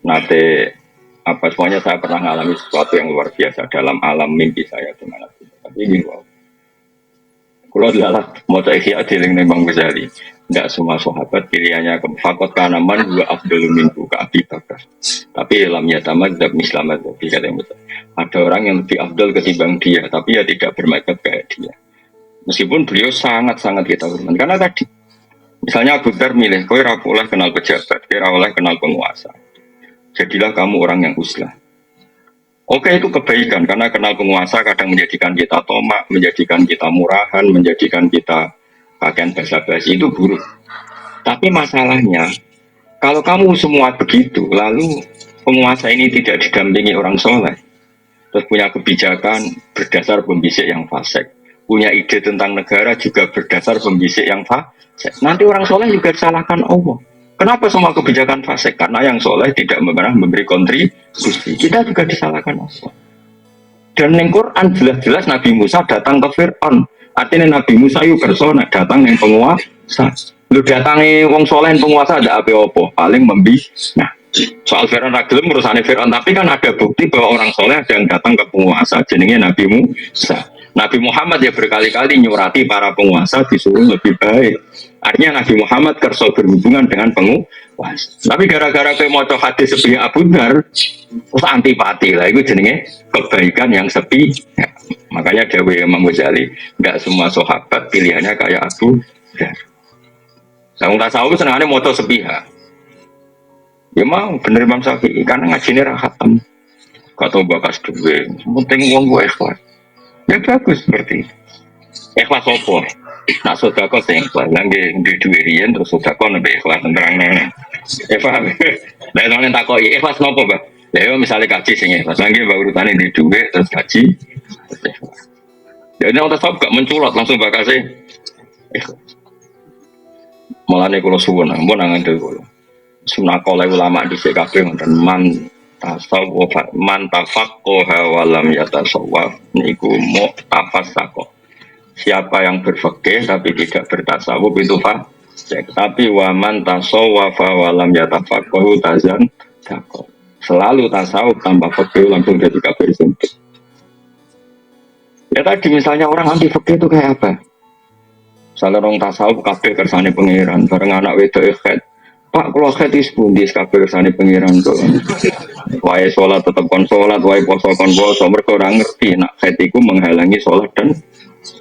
nate apa semuanya saya pernah mengalami sesuatu yang luar biasa dalam alam mimpi saya dengan Abu Dzar. Tapi ini wow. Kalau adalah mau ihya diling Imam Ghazali, tidak semua sahabat pilihannya ke fakot kanaman dua Abdul minhu ke Abi Bakar. Tapi dalamnya sama tidak mislamat lebih kata yang betul. Ada orang yang lebih Abdul ketimbang dia, tapi ya tidak bermakna kayak dia. Meskipun beliau sangat-sangat kita hormat. Karena tadi, misalnya Abu Dzar milih, kau ora oleh kenal pejabat, kau ora oleh kenal penguasa. Jadilah kamu orang yang uslah. Oke, itu kebaikan karena kenal penguasa kadang menjadikan kita tomak, menjadikan kita murahan, menjadikan kita pakaian basa-basi itu buruk. Tapi masalahnya kalau kamu semua begitu, lalu penguasa ini tidak didampingi orang soleh, terus punya kebijakan berdasar pembisik yang fasik, punya ide tentang negara juga berdasar pembisik yang fasik. Nanti orang soleh juga disalahkan Allah. Kenapa semua kebijakan fasik? Karena yang soleh tidak pernah memberi kontribusi. Kita juga disalahkan Allah. Dan di Quran jelas-jelas Nabi Musa datang ke Fir'aun. Artinya Nabi Musa itu persona datang yang penguasa. Lu datangi wong soleh yang penguasa ada apa-apa? Paling Nah, soal Fir'aun ragilum urusannya Fir'aun. Tapi kan ada bukti bahwa orang soleh ada yang datang ke penguasa. Jadinya Nabi Musa. Nabi Muhammad ya berkali-kali nyurati para penguasa disuruh lebih baik. Artinya Nabi Muhammad kerso berhubungan dengan penguasa. Tapi gara-gara kayak mau hadis sepi Abu Dzar, terus antipati lah. Itu jenenge kebaikan yang sepi. Ya, makanya Dewi Imam Ghazali, nggak semua sahabat pilihannya kayak Abu Dzar. Saya tasawuf senangannya moto sepihak. Ya mau bener Imam Syafi'i karena ngajinya rahatam. Gak tau bakas duwe. Penting uang gue ikhlas. Ya bagus seperti itu. Ikhlas apa? Nak sodako sing ikhlas, langge duwe riyen terus sodako nembe ikhlas terang-terang. Ya paham. Lah nang takoki ikhlas nopo, Mbak? Lah yo misale kaji sing ikhlas, langge mbak urutane di duwe terus kaji. Jadi orang tasawuf gak menculot langsung bakase ikhlas. Mulane kula suwun, ampun ngandel kula. Sunakole ulama dhisik kabeh wonten man tasawuf man tafaqqaha wa lam yatasawwaf niku mu tafassaqa. Siapa yang berfikih tapi tidak bertasawuf itu fasik. Tapi waman tasawwafa walam yatafaqahu tazan. Selalu tasawuf tanpa fikih langsung jadi kafir sumpah. Ya tadi misalnya orang anti fikih itu kayak apa? Misalnya orang tasawuf kafir kersane pangeran, bareng anak wedok ikhad. Pak, kalau ikhad itu pundi kafir kersane pangeran tuh. Wae sholat tetap kon sholat, wae poso kon poso. Mereka orang ngerti nak ikhad itu menghalangi sholat dan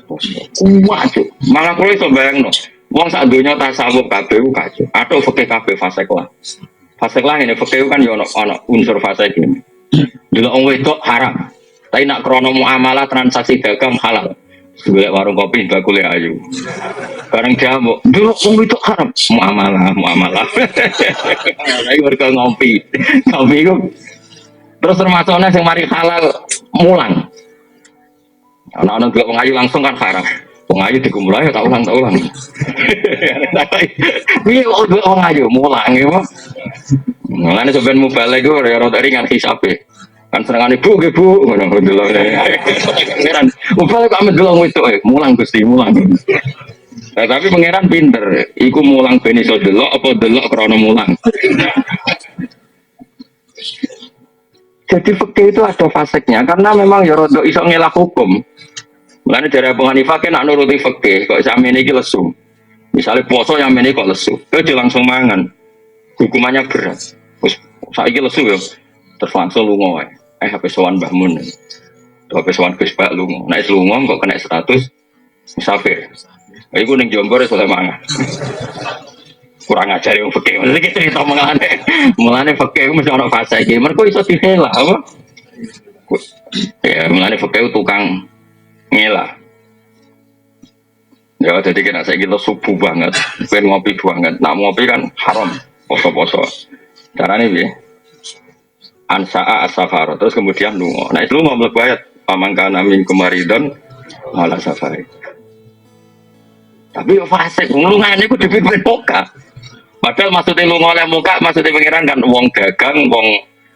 poso. Waduh, malah kalau itu bayang no. Wong sak donya tasawuf kabeh ku kacau. Atau fikih kabeh fasik lah. Fasik lah ini fikih kan yo ono unsur fasik iki. Delok wong wedok haram. Tapi nak krono muamalah transaksi dagang halal. Golek warung kopi bakule ayu. Bareng jamu, delok wong wedok haram. Muamalah. Lagi mergo ngopi. Ngopi ku terus termasuknya sing mari halal mulang. Anak-anak delok wong ayu langsung kan haram. Wong ayu dikumulai tak ulang. Piye kok wong ayu mulang ya, Pak? Mulane sampean mubalik ku ya rada ringan hisabe. Kan senengane Bu, ngono delok. Pangeran, mubalik kok amet delok wedok mulang Gusti, mulang. Nah, tapi pangeran pinter, iku mulang ben iso delok apa delok krana mulang. Jadi fikih itu ada faseknya karena memang ya rada iso ngelak hukum. Mulane dari Abu Hanifah kan nak nuruti fikih kok sampeyan iki lesu. Misalnya poso yang ini kok lesu, dia langsung mangan. Hukumannya berat. Terus saiki lesu ya, terus langsung lunga wae. HP sowan Mbah Mun. HP sowan Gus Pak lunga. Nek lunga kok kena status musafir. Iku ning Jombor wis oleh mangan. Kurang ajar yang fikih. Mesti cerita mulane fikih mesti ana fase iki. Mergo iso dihela apa? Ya, mulane fikih tukang ngelah. Ya jadi kena saya gitu subuh banget, pengen ngopi banget. Nak ngopi kan haram, poso-poso. Caranya bi, ansa'a as-safar. Terus kemudian lungo. Nah itu lungo melebayat pamangkana min kemaridon malah safari. Tapi fase lungan itu dipimpin muka. Padahal maksudnya lungo oleh muka, maksudnya pengiran kan wong dagang, wong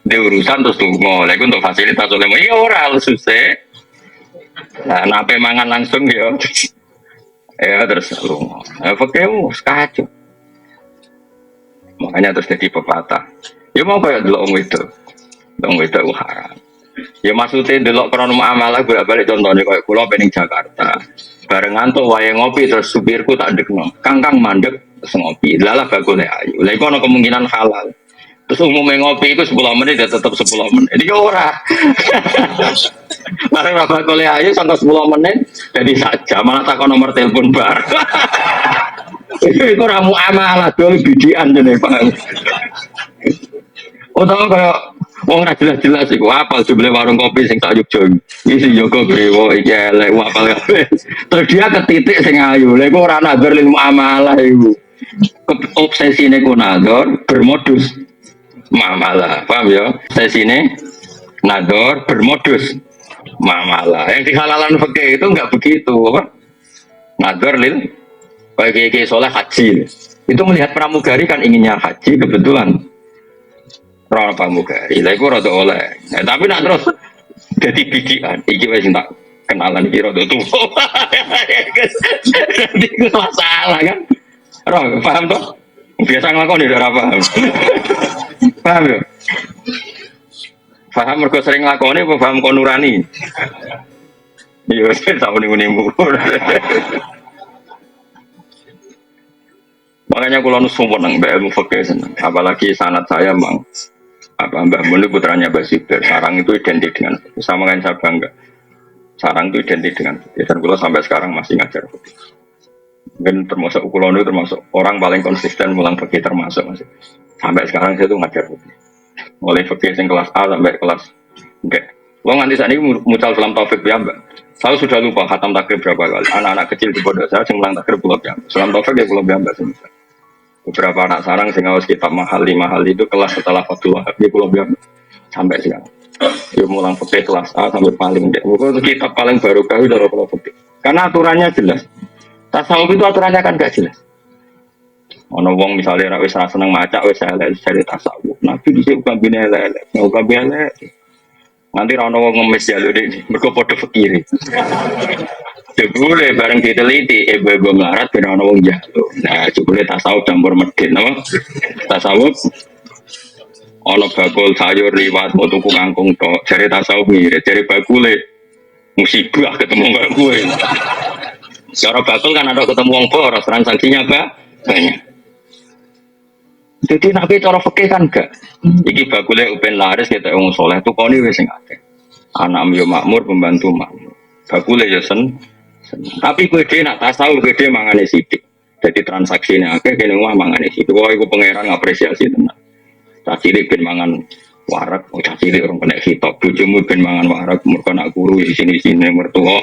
diurusan terus lungo. Lagi untuk fasilitas oleh muka, iya orang susah. Nah, nape mangan langsung ya. Ya terus lungo. Fakemu kacau. Makanya terus jadi pepatah. Ya mau kayak delok wong itu haram. Ya maksudnya delok krono amalah bolak-balik contohnya kayak kula pening Jakarta. Bareng ngantuk wae ngopi terus supirku tak dekno. Kangkang mandek terus ngopi. Lalah bagone ayu. Lah iku ana kemungkinan halal. Terus umumnya ngopi itu 10 menit ya tetap 10 menit. Ini ora. Bareng rapat oleh ayu sampai 10 menit jadi saja malah takon nomor telepon bar. Itu ramu amalah dulu bidian jene Pak. Utawa kayak wong ra jelas-jelas iku apal jumlah warung kopi sing tak Jogja. Iki Joko Brewo iki elek apal kabeh. Terus dia ke titik sing ayu. Lha iku ora nazar lil muamalah iku. Obsesine ku nazar bermodus muamalah. Paham ya? Obsesine nazar bermodus muamalah. Yang dihalalan fikih itu enggak begitu, apa? Nazar lil bagi soleh haji. Itu melihat pramugari kan inginnya haji kebetulan. Rana pramugari, lah iku rada oleh. Nah, tapi nak terus jadi bidian, iki wis tak kenalan iki rada tuwa. Jadi itu masalah kan. Roh, paham toh? Biasa nglakoni ora paham. Paham ya? Paham mergo sering nglakoni apa paham kon nurani? Iya, tak muni-muni. Makanya kalau nusumpun nang ilmu fikih seneng, apalagi sanad saya mang Mbah Mun putranya Basibir. Sarang itu identik dengan fikih. Sama kan saya bangga. Sarang itu identik dengan fikih. Dan kalau sampai sekarang masih ngajar fikih. Mungkin termasuk kulon itu termasuk orang paling konsisten mulang fikih termasuk masih. Sampai sekarang saya tuh ngajar fikih. Mulai fikih yang kelas A sampai kelas B. Lo nganti saat ini mucal dalam taufik ya Mbak. Saya sudah lupa khatam takrib berapa kali. Anak-anak kecil di pondok saya yang mulang takrib pulau ya. Dalam taufik ya pulau ya Mbak. Beberapa anak sarang sing ngawas kitab mahal itu kelas setelah Fathul Wahab di Pulau Biam sampai sekarang. Ya mulang fikih kelas A sampai paling dek. Itu kitab paling baru kali dari Pulau Fikih. Karena aturannya jelas. Tasawuf itu aturannya kan gak jelas. Ono wong misalnya rak wis ra seneng maca wis elek cari tasawuf. Nabi dhisik bukan bine elek, bukan bine elek. Nanti ra ono wong ngemis jaluk iki, mergo padha fikire. Jebule bareng diteliti, ibu-ibu melarat ben ana wong jatuh. Nah, jebule tasawuf campur medhit, napa? Tasawuf Ono bakul sayur liwat mau tuku kangkung tok. Jare tasawuf mirip, jare bakule musibah ketemu karo gue. Cara bakul kan ada ketemu wong boros, transaksinya apa? Banyak. Jadi nabi cara fikih kan gak. Iki bakule upen laris kita wong soleh tuh koni wis sing akeh. Anak yo makmur, pembantu makmur. Bakule yo tapi gue dhewe nak tasawuf gue dhewe mangane sithik. Jadi transaksinya akeh kene wah mangane sithik. Wah iku pangeran ngapresiasi tenan. Cah cilik ben mangan warak, cah cilik orang kena hitop, bojomu ben mangan warak, mergo nak guru di sini-sini mertua.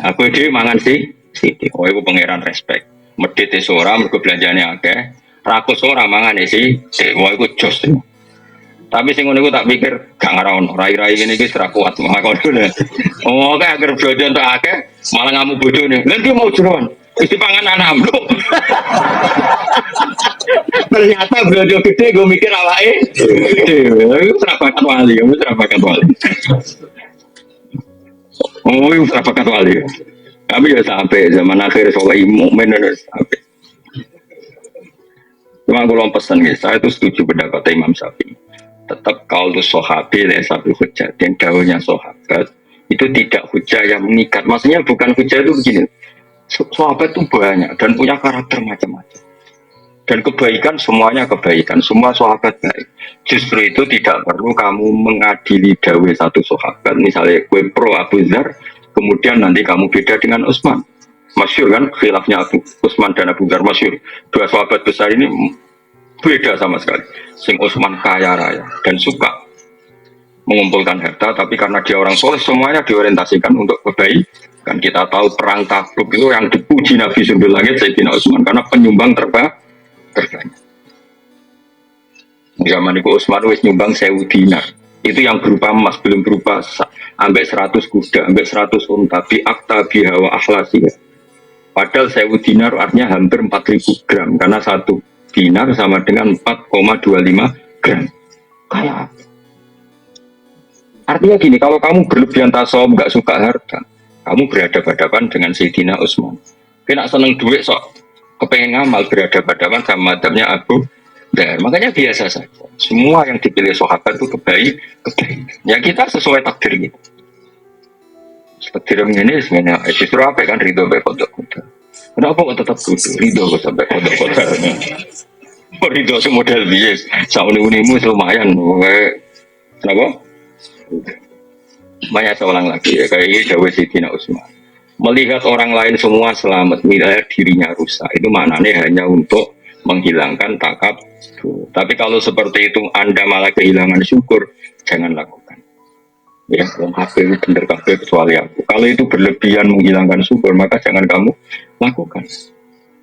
Aku dhewe mangan sih, oh iku pangeran respect. Medhit ora mergo belanjane akeh, rakus ora mangane sih, wah iku jos. Tapi sing ngono iku tak pikir gak ngarono, rai-rai ngene iki ora kuat makon. Oh, kayak agar bojo entuk akeh, malah ngamu bodone. Lha iki mau jeroan, wis dipangan anakmu. Ternyata bojo gede gue mikir awake gede. Itu serapakat wali, kamu serapakat wali. Oh, itu serapakat wali. Kami ya sampai zaman akhir soal mukmin sampai. Cuma kalau pesan guys, saya itu setuju pendapat Imam Syafi'i. Tetap kalau sahabi le satu hujah dan daunnya sahabat itu tidak hujah yang mengikat. Maksudnya bukan hujah itu begini. Sahabat itu banyak dan punya karakter macam-macam. Dan kebaikan semuanya kebaikan, semua sahabat baik. Justru itu tidak perlu kamu mengadili dawe satu sahabat. Misalnya kue pro Abu Dzar, kemudian nanti kamu beda dengan Utsman. Masyhur kan khilafnya Abu Utsman dan Abu Dzar masyhur. Dua sahabat besar ini beda sama sekali. Sing Utsman kaya raya dan suka mengumpulkan harta, tapi karena dia orang soleh semuanya diorientasikan untuk kebaikan. Kita tahu perang Tabuk itu yang dipuji Nabi Sundul Langit Sayyidina Utsman karena penyumbang terbanyak. Zaman itu Utsman wis nyumbang 1000 dinar. Itu yang berupa emas, belum berupa ambek 100 kuda, ambek 100 unta, bi akta biha wa akhlasiha. Padahal 1000 dinar artinya hampir 4000 gram karena 1 dinar sama dengan 4,25 gram. Kayak apa? Artinya gini, kalau kamu berlebihan tasawuf nggak suka harta, kamu berhadapan-hadapan dengan Sayyidina Utsman. Kena seneng duit sok kepengen ngamal berhadapan-hadapan sama madhabnya Abu Dzar. Makanya biasa saja. Semua yang dipilih sahabat itu kebaikan. Ya kita sesuai takdir gitu. Takdir ini sebenarnya justru apa kan ridho be kodok-kodok. Kenapa kok tetap kudu ridho kok sampai kodok-kodok? Ridho semodel bias. Sauni-unimu lumayan. Kenapa? Banyak seorang lagi ya kayak ini Dawei Sayyidina Utsman. Melihat orang lain semua selamat, melihat dirinya rusak, itu maknanya hanya untuk menghilangkan takab. Tapi kalau seperti itu Anda malah kehilangan syukur, jangan lakukan. Ya, wong kabeh bener kabeh kecuali aku. Kalau itu berlebihan menghilangkan syukur, maka jangan kamu lakukan.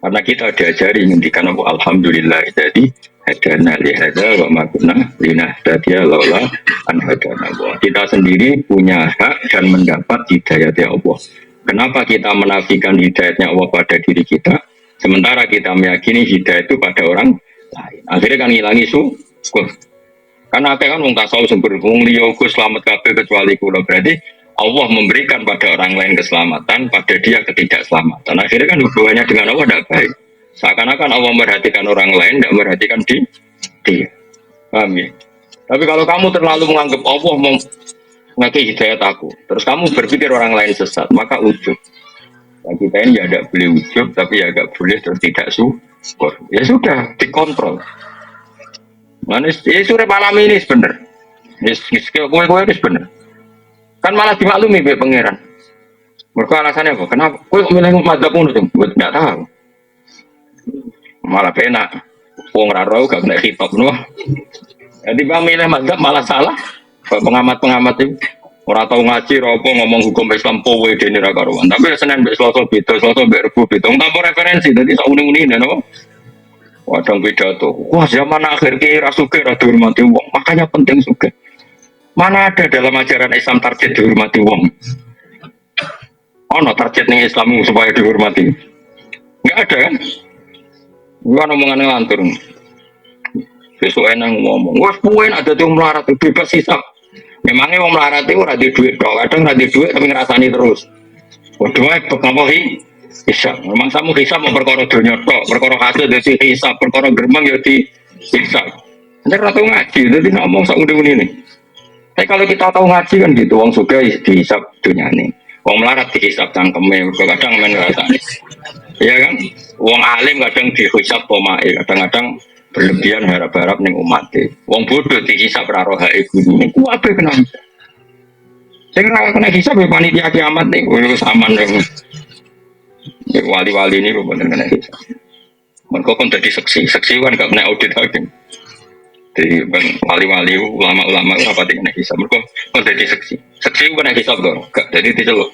Karena kita diajari ngendikan apa alhamdulillah jadi hadana li hadza wa ma kunna linahtadiya laula an hadana Allah. Kita sendiri punya hak dan mendapat hidayah dari Allah. Kenapa kita menafikan hidayatnya Allah pada diri kita, sementara kita meyakini hidayah itu pada orang lain. Akhirnya kan ngilangi syukur. Karena kan wong tasawuf sumber wong liya selamat kabeh kecuali kula. Berarti Allah memberikan pada orang lain keselamatan, pada dia ketidakselamatan. Akhirnya kan hubungannya dengan Allah tidak baik. Seakan-akan Allah merhatikan orang lain, tidak merhatikan dia. Paham ya? Tapi kalau kamu terlalu menganggap Allah mau ngasih hidayat aku, terus kamu berpikir orang lain sesat, maka ujub. Nah, kita ini ya tidak boleh ujub, tapi ya agak boleh terus tidak syukur. Ya sudah, dikontrol. Manis, ya sore malam ini benar. Kue ini benar. Kan malah dimaklumi be pangeran. Mereka alasannya apa? Kenapa? Kue milih madzhab ngono tuh? Nggak tahu. Malah penak. Wong raro gak kena hitop no. Jadi bang milih madzhab malah salah. Pengamat-pengamat itu orang tahu ngaji, ropo ngomong hukum Islam powe dene ra karuan. Tapi Senin mbek Selasa beda, Selasa mbek Rebo beda. Tanpa referensi, dadi sauni-uni napa? Wadang pidato. Wah, zaman akhir ki ra sugih ra dihormati wong. Makanya penting sugih. Mana ada dalam ajaran Islam target dihormati wong? Ono target ning Islam supaya dihormati. Enggak ada kan? Gua omongan lantur. Besok enak ngomong. Wah, poin ada tuh melarat bebas hisap. Memangnya mau melarat itu ada duit dong, kadang ada duit tapi ngerasani terus. Waduh, apa hisap? Memang kamu hisap mau perkara dunia tok, perkara hasil dari hisap, perkara gerbang ya di hisap. Saya nggak tahu ngaji, jadi ngomong sok udah ini. Tapi kalau kita tahu ngaji kan gitu, wong suka dihisap dunia nih, wong melarat dihisap cangkeme, kadang main rasanya. Iya kan? Wong alim kadang dihisap pemae, kadang-kadang berlebihan harap-harap ning umat. Wong bodoh dihisap rarohae gurune. Ku ape kenapa? Saya kena hisap ya panitia kiamat nih, wis aman yang wali-wali ini bener kena hisap. Mereka kan jadi seksi kan gak kena audit hakim. Jadi wali-wali ulama-ulama itu apa kena hisap. Mereka kan jadi seksi kena hisap dong. Gak jadi diceluk.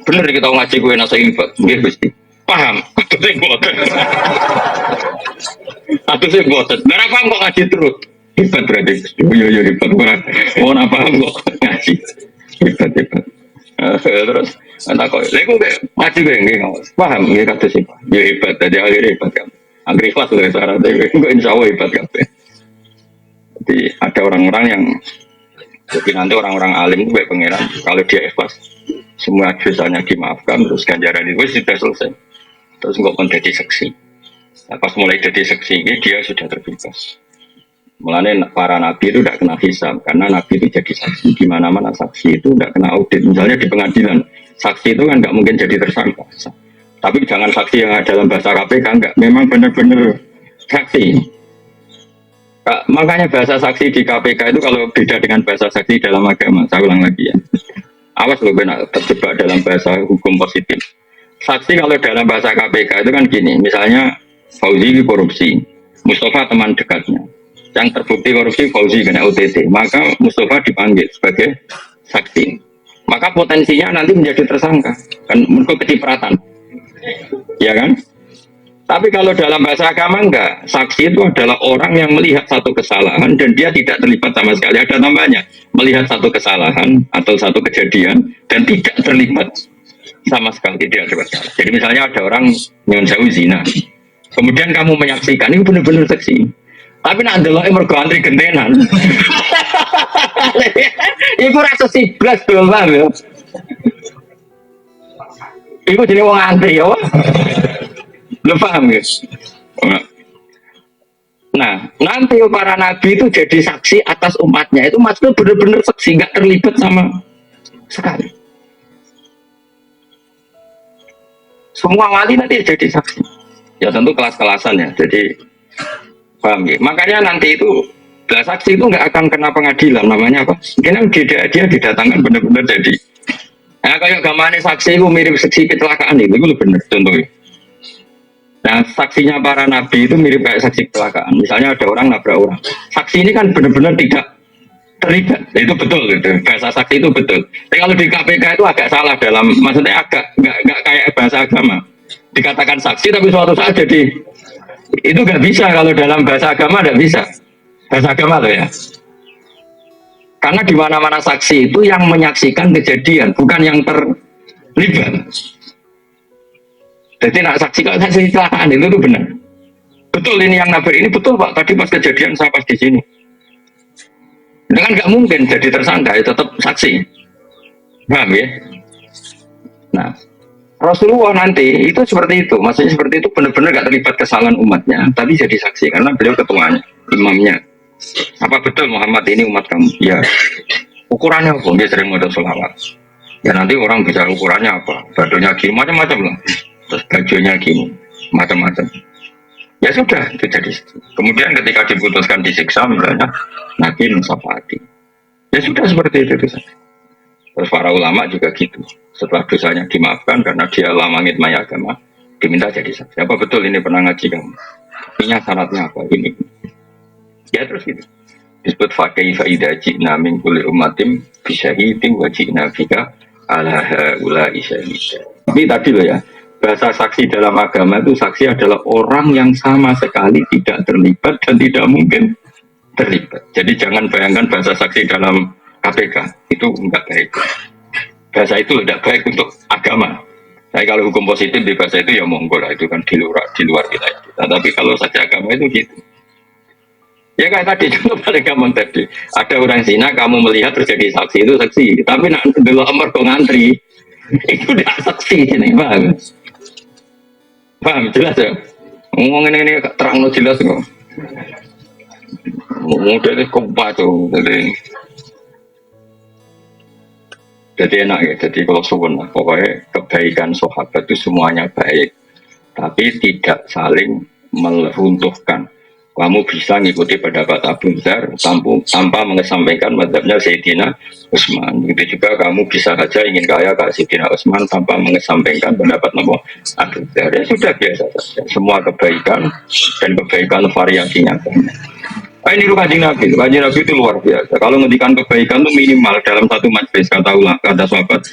Bener kita ngaji gue nasa infak, dia pasti paham. Atau saya bosan. Berapa kok ngaji terus? Hebat berarti. Yo hebat. Mau paham kok ngaji. Hebat. Terus entah kok. Lego ngaji gue nggak paham. Dia kata sih. Yo hebat. Jadi akhirnya hebat kan. Agri kelas loh syarat. Gue insya Allah hebat kan. Jadi ada orang-orang yang jadi nanti orang-orang alim itu baik pangeran. Kalau dia ikhlas, semua dosanya dimaafkan, terus ganjaran itu sudah selesai. Terus nggak pun jadi seksi. Nah, pas mulai jadi seksi ini dia sudah terbebas. Mulanya para nabi itu tidak kena hisab karena nabi itu jadi saksi di mana-mana. Saksi itu tidak kena audit. Misalnya di pengadilan, saksi itu kan nggak mungkin jadi tersangka. Tapi jangan saksi yang dalam bahasa KPK enggak. Memang benar-benar saksi. Makanya bahasa saksi di KPK itu kalau beda dengan bahasa saksi dalam agama, saya ulang lagi ya. Awas loh benar terjebak dalam bahasa hukum positif. Saksi kalau dalam bahasa KPK itu kan gini, misalnya Fauzi korupsi, Mustafa teman dekatnya, yang terbukti korupsi Fauzi kena OTT, maka Mustafa dipanggil sebagai saksi. Maka potensinya nanti menjadi tersangka, kan menurut kecipratan, ya kan? Tapi kalau dalam bahasa agama enggak, saksi itu adalah orang yang melihat satu kesalahan dan dia tidak terlibat sama sekali. Ada tambahnya, melihat satu kesalahan atau satu kejadian dan tidak terlibat sama sekali dia ada masalah. Jadi misalnya ada orang yang jauh zina, kemudian kamu menyaksikan itu benar-benar saksi. Tapi nak ndelok mergo antri gentenan. Iku rasa siblas dong, paham ya? Iku jenenge wong antri ya. Lo paham guys? Nah, nanti para nabi itu jadi saksi atas umatnya. Itu maksudnya benar-benar saksi, nggak terlibat sama sekali. Semua wali nanti jadi saksi. Ya tentu kelas-kelasan ya. Jadi paham ya? Makanya nanti itu saksi itu nggak akan kena pengadilan. Namanya apa? Karena dia didatangkan benar-benar jadi. Nah, kayak gamane saksi itu mirip saksi kecelakaan itu benar contohnya. Nah, saksinya para nabi itu mirip kayak saksi kecelakaan. Misalnya ada orang nabrak orang. Saksi ini kan benar-benar tidak terlibat. Itu betul gitu. Bahasa saksi itu betul. Tapi kalau di KPK itu agak salah dalam, maksudnya agak nggak kayak bahasa agama. Dikatakan saksi tapi suatu saat jadi itu nggak bisa kalau dalam bahasa agama nggak bisa. Bahasa agama loh ya. Karena di mana-mana saksi itu yang menyaksikan kejadian, bukan yang terlibat. Jadi nak saksi kalau saksi kecelakaan itu benar. Betul ini yang nabrak ini betul Pak. Tadi pas kejadian saya pas di sini. Itu kan nggak mungkin jadi tersangka, ya tetap saksi. Paham ya? Nah, Rasulullah nanti itu seperti itu. Maksudnya seperti itu benar-benar nggak terlibat kesalahan umatnya, tapi jadi saksi karena beliau ketuanya, imamnya. Apa betul Muhammad ini umat kamu? Ya. Ukurannya apa? Dia sering modal sholawat. Ya nanti orang bisa ukurannya apa? Badannya gini, macam-macam lah. Terus bajunya gini, macam-macam. Ya sudah, itu jadi. Kemudian ketika diputuskan disiksa, misalnya Nabi Nusafati. Ya sudah seperti itu. Terus para ulama juga gitu. Setelah dosanya dimaafkan karena dia lamangit maya agama, diminta jadi saksi. Apa betul ini pernah ngaji kamu? Ini syaratnya apa? Ini. Ya terus gitu. Disebut fakih faidah jina min kulli ummatim bisyahidin wa jina fika ala haula isyahidah. Tapi tadi loh ya. Bahasa saksi dalam agama itu saksi adalah orang yang sama sekali tidak terlibat dan tidak mungkin terlibat. Jadi jangan bayangkan bahasa saksi dalam KPK itu enggak baik. Bahasa itu tidak baik untuk agama. Tapi kalau hukum positif di bahasa itu ya monggo lah, itu kan di luar kita. Tapi kalau saja agama itu gitu. Ya kayak tadi contoh paling gampang tadi. Ada orang zina kamu melihat terjadi saksi itu saksi. Tapi nak dulu amar ngantri itu tidak saksi ini bang. Paham jelas ya? Ngomongin ini terang jelas kok. Mudah itu kumpah tuh. Jadi enak ya. Jadi kalau suwun lah, pokoknya kebaikan sahabat itu semuanya baik, tapi tidak saling meruntuhkan. Kamu bisa ngikuti pendapat Abu Dzar tanpa mengesampingkan madhabnya Sayyidina Utsman. Begitu juga kamu bisa saja ingin kaya kayak Sayyidina Utsman tanpa mengesampingkan pendapat Abu Dzar. Ya sudah biasa saja. Semua kebaikan dan kebaikan variasinya banyak. Ini kanjeng Nabi. Kanjeng Nabi itu luar biasa. Kalau ngendikan kebaikan itu minimal dalam satu majlis, kata ulama, kata sahabat,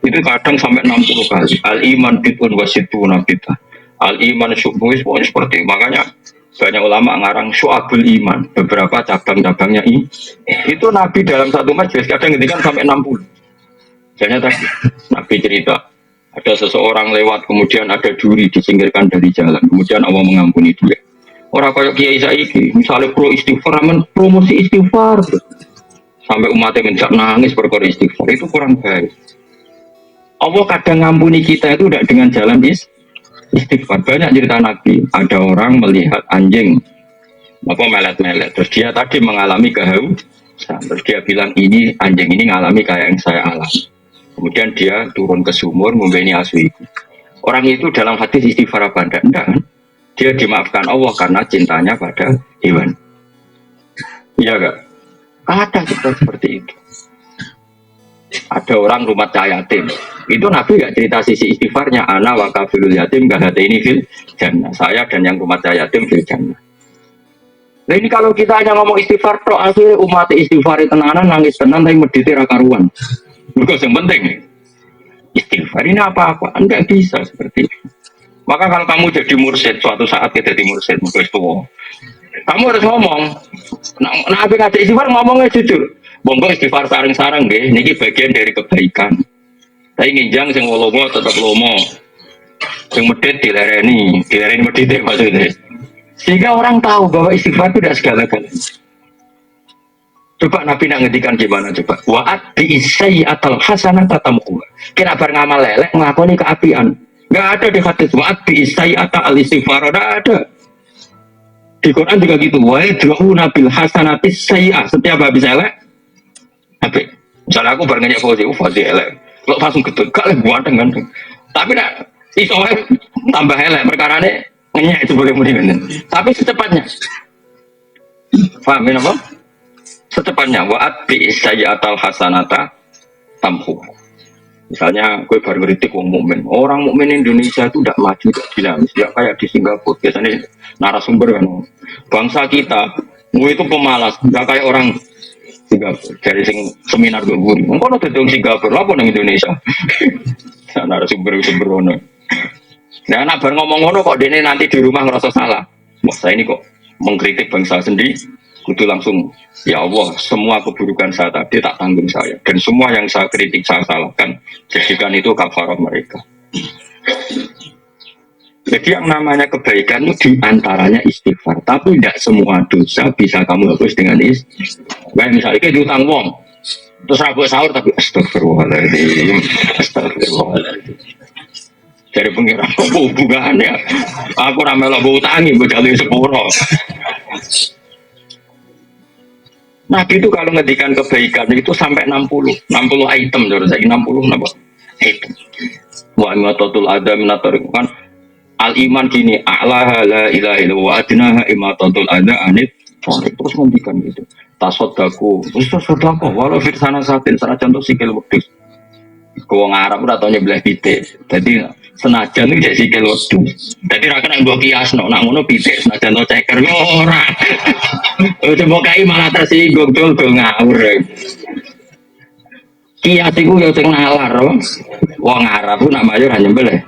itu kadang sampai 60 kali. Al iman bitun wasituna bita. Al iman syubuh seperti makanya banyak ulama ngarang syu'abul iman, beberapa cabang-cabangnya itu Nabi dalam satu majlis kadang ngendikan sampai 60. Misalnya tadi Nabi cerita ada seseorang lewat, kemudian ada duri disingkirkan dari jalan, kemudian Allah mengampuni dia. Orang kayak Kiai Saiki, misalnya pro istighfar, promosi istighfar, sampai umatnya menjak nangis perkara istighfar, itu kurang baik. Allah kadang ngampuni kita itu tidak dengan jalan istighfar. Banyak cerita Nabi, ada orang melihat anjing apa melet-melet, terus dia tadi mengalami kehausan, terus dia bilang ini anjing ini mengalami kayak yang saya alami. Kemudian dia turun ke sumur membeni asu itu. Orang itu dalam hati istighfar apa enggak kan? Dia dimaafkan Allah karena cintanya pada hewan. Iya enggak? Ada kita seperti itu. Ada orang rumah yatim. Itu Nabi enggak cerita sisi istighfarnya, ana wa kafilul yatim ini fil jannah. Saya dan yang rumah yatim fil jannah. Nah ini kalau kita hanya ngomong istighfar tok, akhirnya umat istighfar tenanan nangis tenan tapi medite ra karuan. Mergo yang penting istighfar ini apa-apa, enggak bisa seperti itu. Maka kalau kamu jadi mursyid, suatu saat kita jadi mursyid, kamu harus ngomong. Nah, apa ngajak istighfar ngomongnya jujur. Bonggo istighfar sarang-sarang deh, ini bagian dari kebaikan. Tapi nginjang sing lomo tetap lomo, sing medit dilereni medit maksudnya. Sehingga orang tahu bahwa istighfar itu tidak segala-galanya. Coba Nabi nak ngedikan gimana coba? Wa'at bi'isai atal hasanah tatamku. Kira bar ngamal lelek ngelakoni keapian. Nggak ada di hadis wa'at bi'isai atal istighfar, nggak ada. Di Quran juga gitu. Wa'idru'u nabil hasanatis sayi'ah. Setiap habis elek, apa? Misalnya aku bar ngenyek fauzi elek. Lo langsung gedul, gak lebih ganteng. Tapi nak isowe tambah elek perkara ini ngenyek sebagai mendingan. Tapi secepatnya. Paham apa? Secepatnya wa'at bi'isayyatal hasanata tamhu. Misalnya gue baru ngeritik orang mukmin. Orang mukmin Indonesia itu tidak maju, tidak dinamis. Ya kayak di Singapura. Biasanya narasumber kan. Bangsa kita, gue itu pemalas. Gak kayak orang Singapura. Dari seminar gue guru. Engkau nanti di Singapura, apa di Indonesia? Narasumber ono. Nah, anak baru ngomong-ngomong kok dia nanti di rumah ngerasa salah. Wah, saya ini kok mengkritik bangsa sendiri. Itu langsung, ya Allah, semua keburukan saya tadi tak tanggung saya. Dan semua yang saya kritik, saya salahkan. Jadikan itu kafarah mereka. Jadi yang namanya kebaikan itu diantaranya istighfar. Tapi tidak semua dosa bisa kamu hapus dengan istighfar. Kayak misalnya, kayak utang wong. Terus rabuk sahur, tapi astagfirullahaladzim. Astagfirullahaladzim. Dari pengiran, apa hubungannya? Aku ramelok utangi, berjalin sepuro. Nabi itu kalau ngedikan kebaikan itu sampai 60 item, terus lagi 60 apa? Item. Wa imatatul adza minatorik kan al iman gini, a'laha la ilaha illallah wa adnaha imatatul adza anit. Terus ngendikan gitu. Tasodaku, terus tasodaku walau firsana satin senajan to sikil wedhus. Wong Arab ora tau nyebelah pitik. Dadi senajan iki sikil wedhus. Dadi ra kena mbok kiasno, nak ngono pitik senajan to ceker ora. Coba kai malah tersinggung dol ngawur. Kias iku ya sing nalar, wong Arab ku nak mayor hanya nyembelih.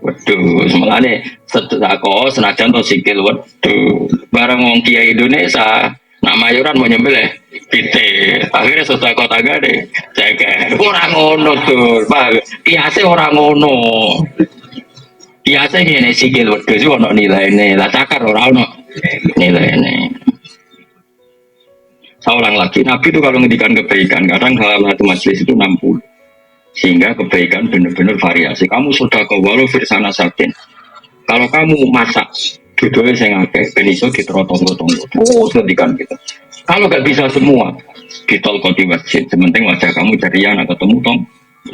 Waduh, semalane sedekah senajan to sikil wedhus. Bareng wong kiai Indonesia nak mayoran mau nyembelih pitik. Akhirnya sedekah tangga deh. Ceker ora ngono tuh. Kiase ora ngono. Kiase ngene sikil wedhus ono nilaine. Lah cakar ora ono nilaine. Saya ulang lagi, Nabi itu kalau ngendikan kebaikan, kadang dalam satu majelis itu 60. Sehingga kebaikan benar-benar variasi. Kamu sudah ke walau firsana sakin. Kalau kamu masak, dua-duanya saya ngake, beniso diterotong-totong. Oh, ngendikan gitu. Kalau nggak bisa semua, ditolak di masjid. Sementing wajah kamu jarian atau ketemu tong.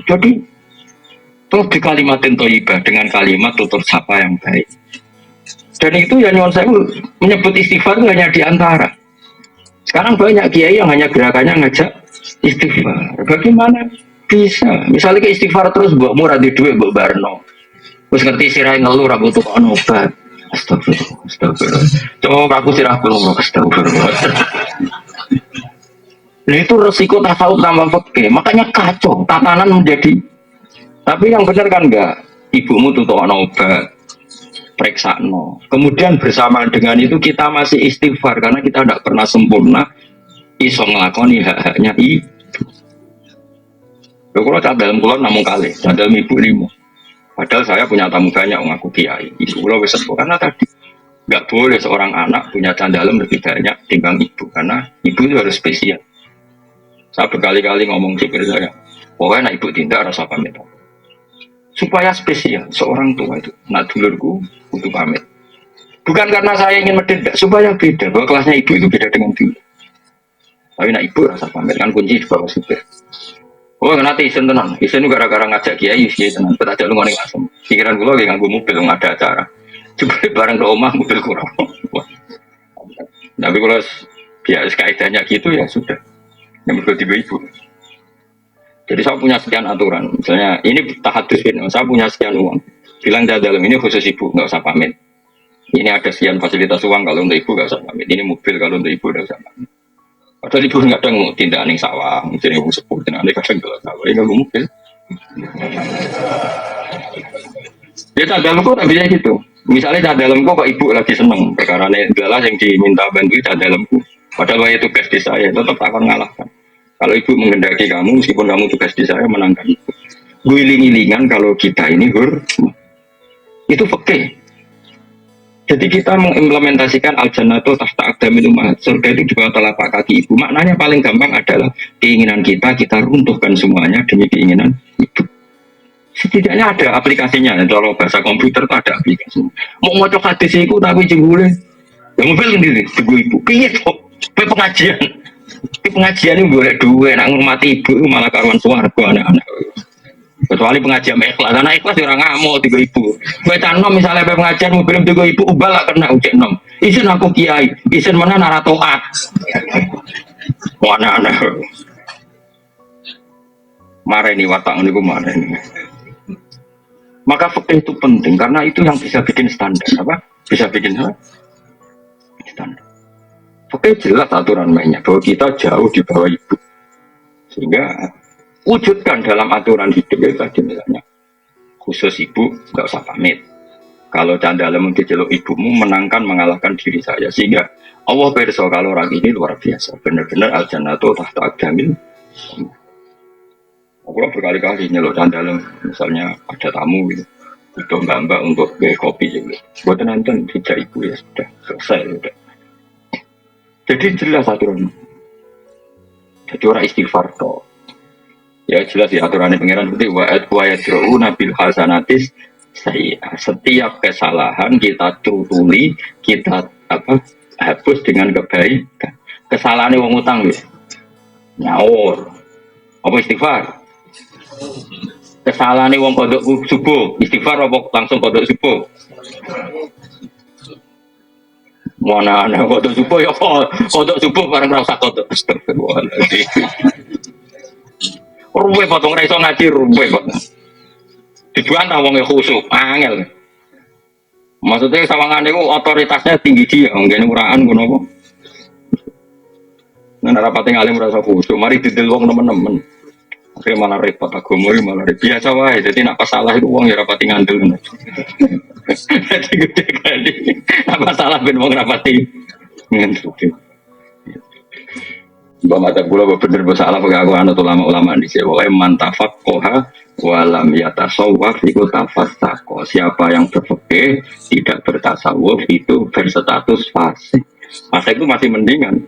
Jadi terus di kalimatin toibah dengan kalimat tutur sapa yang baik. Dan itu ya nyuwun saya menyebut istighfar itu hanya di antara. Sekarang banyak kiai yang hanya gerakannya ngajak istighfar. Bagaimana bisa? Misalnya ke istighfar terus buat murah di duit buat Barno. Terus ngerti sirah ngeluh rambut tuh obat. Astagfirullah, astagfirullah. Coba aku sirah belum astagfirullah. Nah itu resiko tasawuf tambah fakih. Makanya kacau, tatanan menjadi. Tapi yang benar kan enggak. Ibumu tuh obat. Periksa no. Kemudian bersamaan dengan itu kita masih istighfar karena kita tidak pernah sempurna iso ngelakoni hak-haknya ibu. Kalau cat dalam kulon namun kali, cat dalam ibu limo. Padahal saya punya tamu banyak ngaku kiai. Ibu kulo wis sepuh karena tadi nggak boleh seorang anak punya candalem lebih banyak timbang ibu karena ibu itu harus spesial. Saya berkali-kali ngomong supir saya, pokoknya ibu tindak rasa pamit. Supaya spesial seorang tua itu nak dulurku untuk pamit bukan karena saya ingin mendadak supaya beda bahwa kelasnya ibu itu beda dengan dulu tapi nak ibu rasa pamit kan kunci di bawah supir oh nanti isen tenang isen gara-gara ngajak kiai tenang kita ajak lu ngoning asem pikiran gue lagi nganggo mobil nggak ada acara coba bareng ke omah mobil kurang tapi kalau biasa kaidahnya gitu ya sudah yang berikut ibu. Jadi saya punya sekian aturan, misalnya ini tahadus ini, saya punya sekian uang, bilang dari dalam ini khusus ibu nggak usah pamit. Ini ada sekian fasilitas uang kalau untuk ibu nggak usah pamit. Ini mobil kalau untuk ibu nggak usah pamit. Padahal ibu nggak ada tindakan yang sawah, jadi ibu sepuh tindakan kadang kalau sawah, ini nggak mobil. Dia tak dalamku tak bisa gitu. Misalnya tak dalamku kok ibu lagi seneng, perkara ini adalah yang diminta bantu tak dalamku. Padahal itu tugas di saya tetap akan ngalahkan. Kalau ibu menghendaki kamu, meskipun kamu tugas di saya menangkan ibu. Guling-gilingan kalau kita ini itu fakih. Jadi kita mengimplementasikan al-jannatu tahta aqdamil ummahat. Surga itu juga telapak kaki ibu. Maknanya paling gampang adalah keinginan kita runtuhkan semuanya demi keinginan ibu. Setidaknya ada aplikasinya. Kalau bahasa komputer itu ada aplikasinya. Mau ngocok hadis itu tapi jebule. Ya mobil sendiri, tunggu ibu. Piye kok? Pengajian. Pengajian ini boleh dua, nak ngurmati ibu malah karuan suarga anak-anak. Kecuali pengajian ikhlas, karena ikhlas orang ngamuk tiga ibu. Gue canom misalnya pengajian mau belum tiga ibu, ubah lah kena ujian nom. Isin aku kiai, isin mana naratoat. Anak-anak. Marah ini watak ini gue marah ini. Maka fikih itu penting karena itu yang bisa bikin standar apa? Bisa bikin apa? Standar. Oke jelas aturan mainnya bahwa kita jauh di bawah ibu sehingga wujudkan dalam aturan hidup itu tadi misalnya khusus ibu nggak usah pamit kalau candalem diceluk ibumu menangkan mengalahkan diri saya sehingga Allah perso kalau orang ini luar biasa benar-benar al-jannatu tahta aqdamil aku berkali-kali nyeluk candalem misalnya ada tamu gitu butuh mbak-mbak untuk beli kopi gitu buat nonton tidak ibu ya sudah selesai sudah. Jadi jelas aturan. Jadi orang istighfar toh. Ya jelas ya aturannya pengiran seperti wa yadra'u nabil hasanatis saya setiap kesalahan kita tutuli kita hapus dengan kebaikan. Kesalahan wong utang wis nyaur. Apa istighfar? Kesalahan wong kodok subuh istighfar apa langsung kodok subuh? Mana ada kodok subuh ya kodok subuh bareng rasa kodok astagfirullahaladzim ruwe potong raiso ngaji ruwe potong dibantah wongnya khusuk angel maksudnya sawangan itu otoritasnya tinggi dia mungkin uraan gue nopo nah rapati ngalim rasa khusuk mari didel wong temen-temen akhirnya malah repot agama malah repot biasa wae jadi nak salah itu wong ya rapati ngandel jadi gede kali apa salah ben wong rapati ngandel Mbak mata gula bener bersalah pakai aku anut ulama-ulama di sini pokoknya mantafak koha walam yatasawwaf itu tafasako siapa yang berfikih tidak bertasawuf itu berstatus fasik fasik itu masih mendingan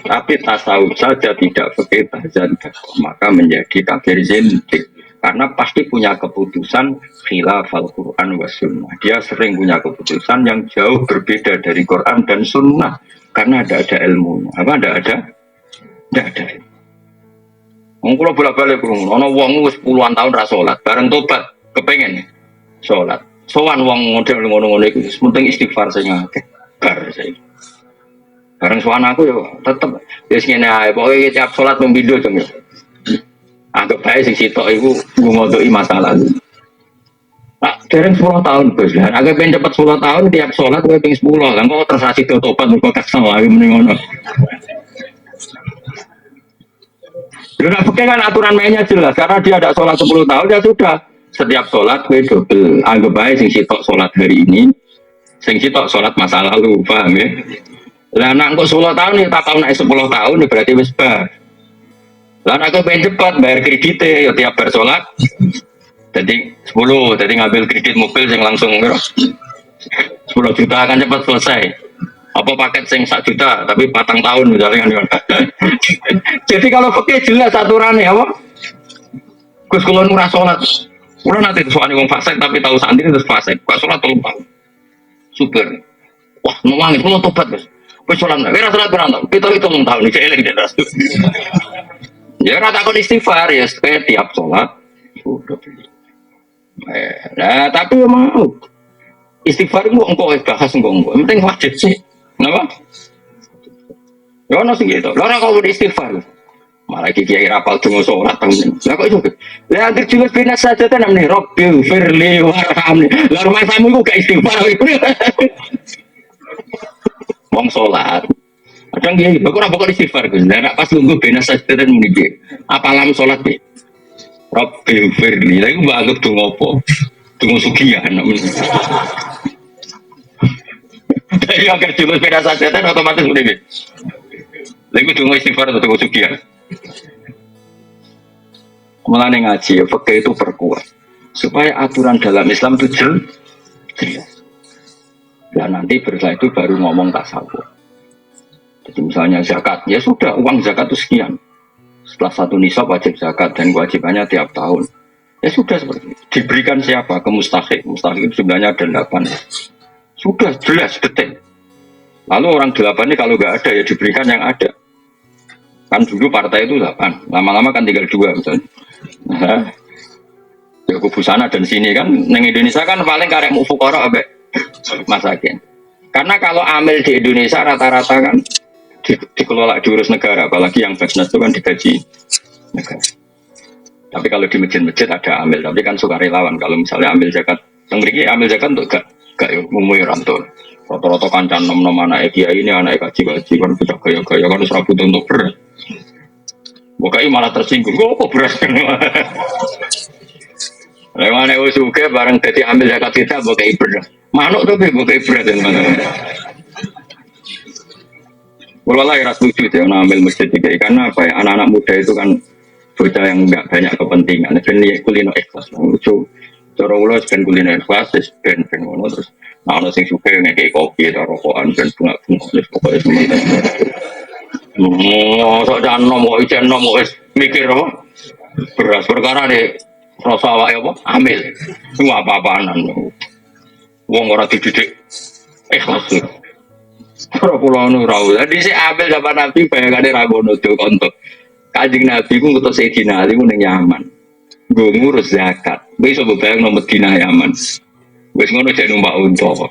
tapi tasawuf saja tidak fikih tahzan maka menjadi kafir zindik karena pasti punya keputusan khilafal Quran wa sunnah dia sering punya keputusan yang jauh berbeda dari Quran dan sunnah Karena ada ilmunya. Apa tidak ada. Wong kula bolak-balik krungu, ana wong wis puluhan tahun ra salat, bareng tobat kepengen salat. Sowan wong model ngono-ngono iku penting istighfar sing akeh. Bar saiki. Bareng sowan aku yo tetep wis ngene ae, pokoke tiap salat membindo jeng yo. Anggap bae sing sitok iku ngodoki masalah. Nah, dereng 10 tahun bos. Lah agak ben cepet 10 tahun tiap salat kowe ping 10 kan kok tersasi tobat mergo kesel ae mending ngono. Karena pakai kan aturan mainnya jelas karena dia ada sholat 10 tahun ya sudah setiap sholat gue double anggap baik sing sitok sholat hari ini sing sitok sholat masa lalu paham ya lah nak kok 10 tahun ya tak tahu naik 10 tahun ya berarti wis bar lah nak gue pengen cepat bayar kreditnya ya tiap bar sholat jadi 10 jadi ngambil kredit mobil yang langsung 10 juta akan cepat selesai apa paket sing 1 juta tapi 4 tahun misalnya kan. Jadi kalau pakai jelas aturannya apa? Gus kalau murah sholat, murah nanti soalnya wong fasik tapi tahu santri terus fasik, kok sholat 3 tahun, super. Wah nuangin kalau tobat Gus, gus sholat nggak? Kira sholat berapa tahun? Kita itu 3 tahun nih, saya lagi jelas. Ya rata kon istighfar ya, supaya tiap sholat udah beli. Nah tapi mau istighfar itu engkau bahas engkau, penting wajib sih. Kenapa? Ya ono sing gitu. Lha ora kok istighfar. Malah iki kiai rapal donga salat temen. Lah kok iso? Lah anggere julus bina saja ta namne Rabbil firli warhamni. Lah rumah tamu iku gak istighfar. Wong salat. Kadang kiai kok ora pokok istighfar Gus. Lah pas lungguh bina saja ta muni piye? Apalam salat piye? Rabbil firli. Lah iku mbok anggap donga apa? Donga sugihan. Jadi agar julus beda saja otomatis udah lagi tunggu istighfar atau tunggu sukian. Mulane ngaji ya fakih itu perkuat supaya aturan dalam Islam itu jelas. Dan nanti setelah itu baru ngomong tasawuf. Jadi misalnya zakat, ya sudah uang zakat itu sekian. Setelah 1 nisab wajib zakat dan kewajibannya tiap tahun. Ya sudah seperti itu. Diberikan siapa? Ke mustahik. Mustahik itu sebenarnya ada 8. Sudah jelas detik. Lalu orang 8 ini kalau nggak ada ya diberikan yang ada. Kan dulu partai itu 8, lama-lama kan tinggal 2 misalnya. Nah, ya kubu sana dan sini kan. Neng Indonesia kan paling karek mufukara abek masakin. Karena kalau amil di Indonesia rata-rata kan dikelola diurus negara, apalagi yang bisnis itu kan digaji negara. Tapi kalau di masjid-masjid ada amil, tapi kan sukarelawan. Kalau misalnya ambil zakat, tengriki ambil zakat untuk gak umumnya rantun. Rata-rata kancan nom-nom anak kiai ini anak kaji-kaji kan sudah gaya-gaya kan serabut untuk beras. Bukai malah tersinggung, kok beras kan? Lewat anak usuke bareng jadi ambil zakat kita bukai beras. Manuk tapi bukai beras dan mana? Kalau lah ras lucu ya ambil masjid kiai karena apa ya anak-anak muda itu kan bocah yang nggak banyak kepentingan. Jadi kulino ikhlas lucu. Cara ulo ben kuliner ikhlas, ben ngono terus nah ono sing suka ngekek kopi atau rokokan ben bunga-bunga wis pokoke sementara. Sok jan nom kok ijen nom wis mikir apa? Beras perkara ne rasa awake apa? Amil. Ku apa-apaanan. Wong ora dididik ikhlas. Ora kula nu ra. Dadi sik amil zaman Nabi bayangane ra ngono do kontok. Kanjeng Nabi ku ngutus Sayyidina Ali ku ning Yaman. Gue ngurus zakat, gue bisa bayang nomor Dina Yaman. Gue ngono jadi numpak unta.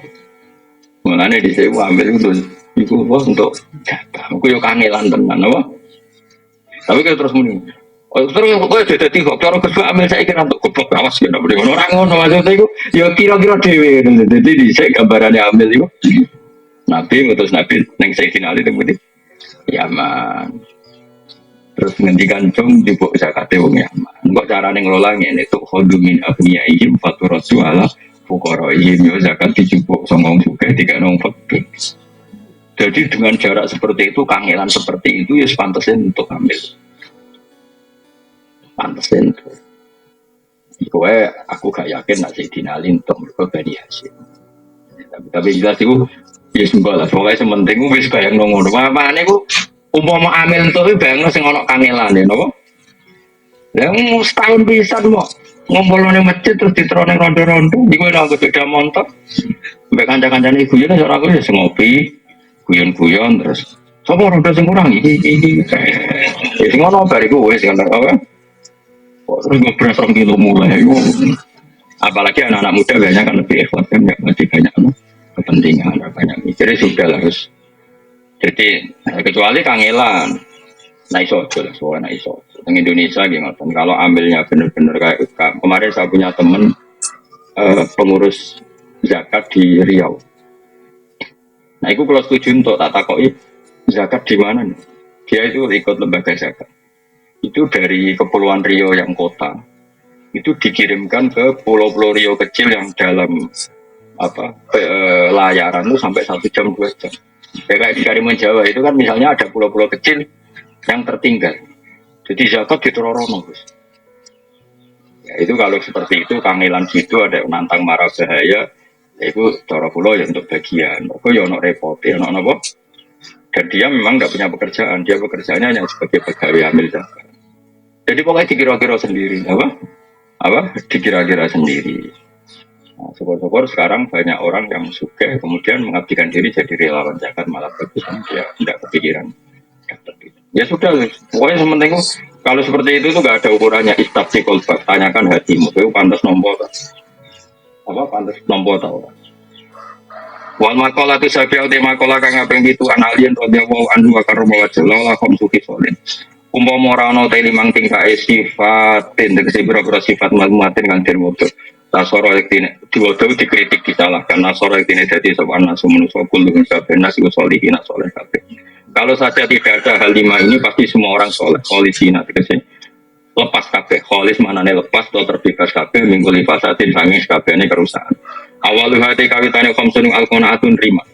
Mulane di sini ambil itu untuk zakat. Gue yo kangelan tenan, apa? Tapi kayak terus muni. Oh terus gue jadi tiga. Cara gue ambil saya kira untuk goblok awas ya. Orang ngono maksudnya itu, yo kira-kira dewi. Jadi di sini gambarannya ambil itu. Nabi ngutus Nabi neng Sayyidina Ali temu di Yaman. Terus ngendikan cung di bawah zakate wong Yaman. Kok carane ngelola ngene tuh khodumin abniyaihim faturatu ala fuqaraihim yo zakat dijupuk songong juga tiga nong fakir. Jadi dengan jarak seperti itu, kangelan seperti itu ya pantasin untuk ambil. Pantasin tuh. Gue aku gak yakin nak Sayyidina Ali untuk mereka Bani Hashim. Tapi jelas itu ya sembah lah. Pokoknya sementing gue bisa bayang nongol. Apa-apaan itu umpama amil itu bayang sing ono kangelan ya nopo. Yang setahun bisa mau ngumpul ning masjid terus diterone rondo-rondo. Iku nek aku beda montor. Mbek kanca-kancane ibu ya ora aku ya ngopi. guyon-guyon terus sapa roda sing kurang iki. Ya sing ono bariku wis kan apa? Terus ngobras 2 kilo mulai. Apalagi anak-anak muda biasanya kan lebih effort kan masih banyak kepentingan banyak mikirnya sudah lah harus. Jadi kecuali kangelan. Nah iso aja lah, soalnya iso. Di Indonesia gimana? Kalau ambilnya benar-benar kayak kemarin saya punya temen pengurus zakat di Riau. Nah itu kalau setuju untuk tak takoi zakat di mana nih? Dia itu ikut lembaga zakat. Itu dari Kepulauan Riau yang kota, itu dikirimkan ke pulau-pulau Riau kecil yang dalam layaran itu sampai 1 jam 2 jam. Kayak di Karimun Jawa itu kan misalnya ada pulau-pulau kecil yang tertinggal. Jadi zakat ditororono, Gus. Ya itu kalau seperti itu kangelan gitu ada yang nantang marah bahaya, ya itu cara pulau ya untuk bagian. Kok ya ono repot, ya ono apa? Dan dia memang nggak punya pekerjaan, dia pekerjaannya hanya sebagai pegawai amil zakat. Jadi pokoknya dikira-kira sendiri, apa? Dikira-kira sendiri. Nah, syukur-syukur sekarang banyak orang yang suka kemudian mengabdikan diri jadi relawan zakat malah bagus, dia tidak kepikiran. Ya sudah, pokoknya sementing kalau seperti itu tuh nggak ada ukurannya. Istafti kolbak, tanyakan hatimu, itu pantas nompo apa pantas nompo tau. Wal makola tu sabiau de makola kang ngaping itu analien to dia wau andu karo bawa jelalah kom suki solen. Umpama ora ana te 5 tingkah sifat tegese pira-pira sifat malmuatin kang den wodo. Nasoro yektine diwodo dikritik disalahkan. Nasoro yektine dadi sapa nasu manusa kulo kabeh nasu solihin soleh kabeh. Kalau saja tidak ada hal 5 ini pasti semua orang soleh. Kholisina tegese lepas kabeh. Kholis manane lepas atau terbebas kabeh minggu lifasatin sanging kabehane kerusakan. Awalu hati kawitane khamsun alqanaatun rima.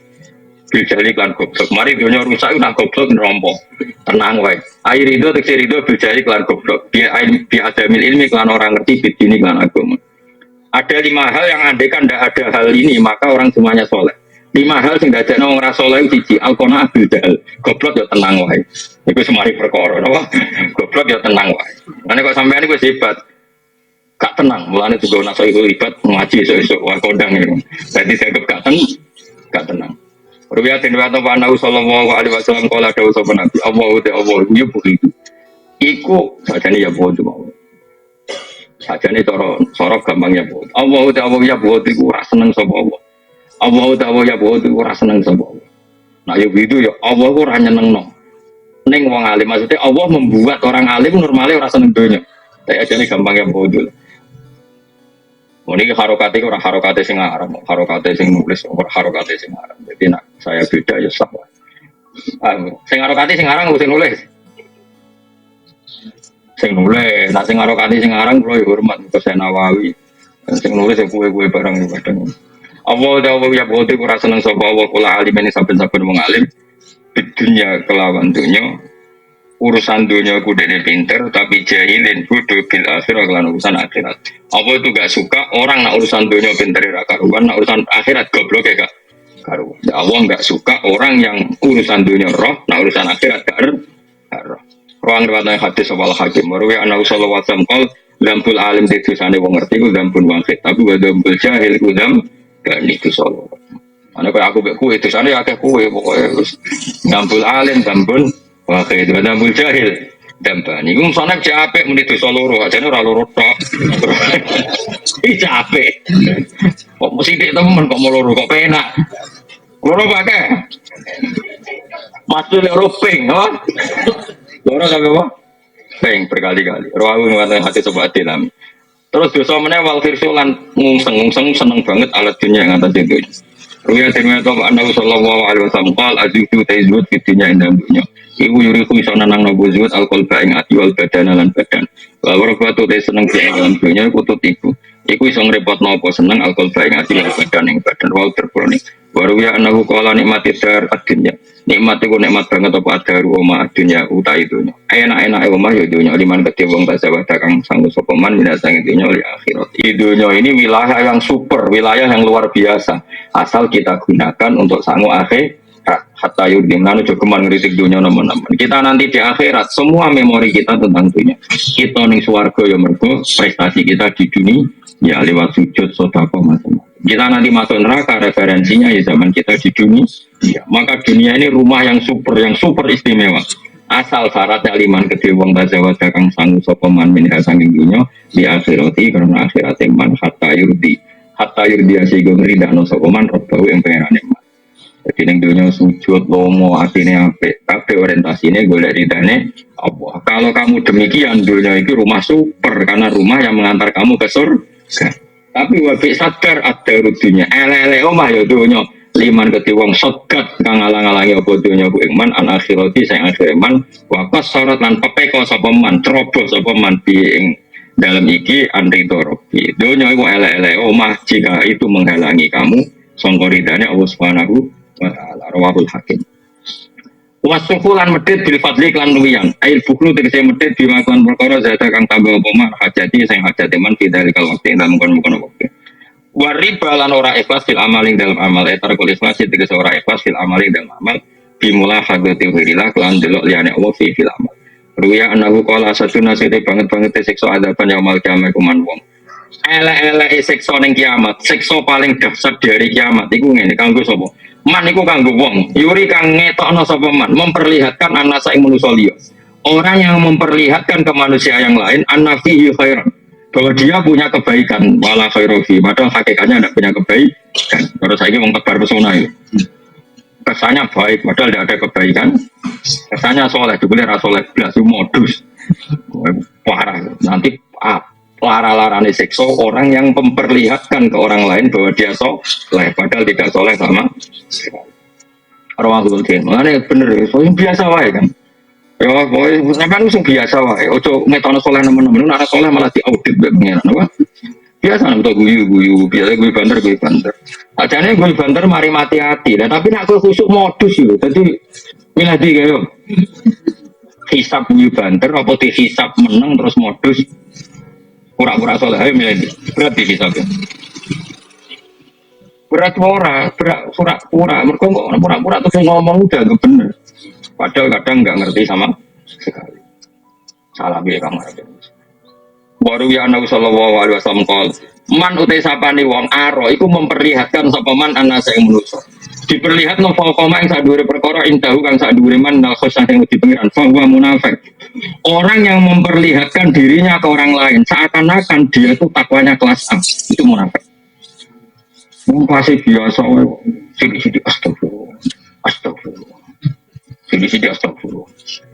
Biljali klan goblok. Mari dunia rusak nak goblok nerompo. Tenang wae. Air itu tegese rido biljali klan goblok. Dia adamil ilmi klan orang ngerti bidini klan agama. Ada 5 hal yang andekan tidak ada hal ini maka orang semuanya soleh. 5 hal sing dadekno wong ra saleh siji alqona bil dal. Goblok ya tenang wae. Iku semari perkara apa? Goblok ya tenang wae. Mane kok sampean iku hebat. Gak tenang, mulane juga naso iku hebat ngaji esuk-esuk wae kondang iku. Dadi segep gak tenang. Ruwiya den wa ta'ala sallallahu alaihi wasallam kala dawuh sapa nabi. Allahu ta'ala ya begitu. Iku sajane ya bodo mau. Sajane cara gampangnya bodo. Allahu ta'ala ya bodo iku ora seneng sapa Allah. Allah tahu ya bahwa itu ora seneng sama Allah. Nah ya gitu ya Allah ora nyenengno. Ning wong alim maksudnya Allah membuat orang alim normalnya ora seneng dunya. Kayak aja nih gampang ya bodoh. Ini harokate ora harokate sing aran, harokate sing nulis ora harokate sing aran. Jadi nak saya beda ya sah. Sing harokate sing aran sing nulis. Sing nulis, nah sing harokate sing aran kula hormat ke Nawawi. Sing nulis ya kuwe-kuwe barang. Allah ya bodoh kurang seneng sapa Allah kula alim ini saben-saben wong alim di dunia kelawan dunia urusan dunia ku dene pinter tapi jahilin bodoh bil akhirat lan urusan akhirat. Allah itu gak suka orang nak urusan dunia pinter ra karuan, nak urusan akhirat goblok ya gak karuan. Allah gak suka orang yang urusan dunia roh, nak urusan akhirat gak roh. Ruang riwayat hadis wal hakim marwi ana sallallahu alaihi wasallam dampul alim dosane wong ngerti ku dampun wangsit tapi wa dampul jahil ku dan itu solo. Mana kayak aku beku itu sana ya kayak kue pokoknya terus dampul alim dampun wah kayak itu dampul jahil dampan. Ini sana capek menit solo roh aja nih ralo rotok. Ih capek. Kok mesti dia temen kok mau loro kok penak. Loro pakai. Masuk loro ping, apa? Loro sampai apa? Ping berkali-kali. Roh ngatakan hati coba hati nami. Terus dosa meneh wal firsulan ngungseng seneng banget alat dunia yang atas itu. Ruya dengan to annabi sallallahu alaihi wasallam qal azidu taizud fi dunya inda dunya. Iku yuriku iso nanang nopo zuhud alqalba ing ati wal badan lan badan. Wa warfatu te seneng di dalam dunya kutut iku. Iku iso ngrepotno apa seneng alqalba ing ati wal badan ing badan wal terprone. Waruya annahu qala nikmati dar ad-dunya. Nikmat iku nikmat banget apa adaru omah dunya utai dunya. Enak-enak omah ya dunya liman kedhe wong tasawuf kang sanggup sapa man minasang dunya li akhirat. Dunya ini wilayah yang super, wilayah yang luar biasa. Asal kita gunakan untuk sanggup akhirat. Hatta yudim nanu jogeman ngritik dunya nemen-nemen. Kita nanti di akhirat semua memori kita tentang dunya. Kita ning swarga ya mergo prestasi kita di dunia ya lewat sujud sedekah macam-macam. Kita nanti masuk neraka referensinya ya zaman kita di dunia. Ya, maka dunia ini rumah yang super istimewa. Asal syaratnya liman gede wong tajawa kang sangu sapa man minha sanging dunya di akhirati karena akhirate man hatta yurdi asigo ridano sapa man robbau ing pangerane man. Jadi ning dunya sujud lomo atine apik, kabeh orientasine golek ridane Allah. Kalau kamu demikian dunia itu rumah super karena rumah yang mengantar kamu ke surga. Tapi wabi sadar ada rudinya. Ele omah ya dunia liman keti wong sogat kang alang-alangi apa dunia ku iman an akhirati sing akhir iman wakas syarat lan pepeko sapa man ceroboh sapa man ing dalam iki anrito robi. Dunia iku ele omah jika itu menghalangi kamu sangka ridane Allah Subhanahu wa taala. Rawahul Hakim. Wasukulan medit bil fadli klan luwian. Ail buklu tegese medit bimaklan perkara zata kang tambah apa man hajati sing hajati man bidalikal waktu ing dalem kono waktu. Wariba lan ora ikhlas fil amaling dalam amal etar kul ikhlas tegese ora ikhlas fil amaling dalam amal bimula hadati wirillah lan delok liyane Allah fil amal. Ruya anahu qala satuna sete banget siksa adaban yaumul kiamat kuman wong. Ele siksa ning kiamat, siksa paling dahsyat dari kiamat iku ngene kanggo sapa? Man iku kanggo wong, yuri kang ngetokno sapa man, memperlihatkan anasa ing manusa liya. Orang yang memperlihatkan ke manusia yang lain annafihi khairan, bahwa dia punya kebaikan, wala khairofi, padahal hakikatnya tidak punya kebaikan. Terus saya wong tebar pesona itu. Kesannya baik, padahal tidak ada kebaikan. Kesannya soleh, dibeli rasoleh, belas modus. Parah, nanti lara-larane siksa orang yang memperlihatkan ke orang lain bahwa dia soleh, padahal tidak soleh sama Rawahul Hakim. Makanya bener, so yang biasa wae kan. Ya, boy, sampean wis biasa wae. Ojo ngetono soleh nemen-nemen, nek soleh malah diaudit mbek pengen apa. Biasa nang guyu-guyu, biasa guyu banter. Ajane guyu banter mari mati hati. Nah, tapi nek kowe khusuk modus yo. Dadi milih iki yo. Hisab guyu banter apa dihisab meneng terus modus. Pura-pura soleh ayo milih iki. Berat dihisabnya. Berat pura-pura. Mergo kok pura-pura terus ngomong udah gak bener. Padahal kadang nggak ngerti sama sekali. Salah biaya kamar. Baru ya Nabi Sallallahu Alaihi Wasallam kal. Man utai sapani wong aro. Iku memperlihatkan sapaman anasa yang menuso. Diperlihat no fakoma yang sadure perkara intahu kang sadure man nal khosah yang di pengiran. Fahuwa munafik. Orang yang memperlihatkan dirinya ke orang lain seakan-akan dia itu takwanya kelas A. Itu munafik. Masih biasa. Sidi astagfirullah. Sidi astagfirullah.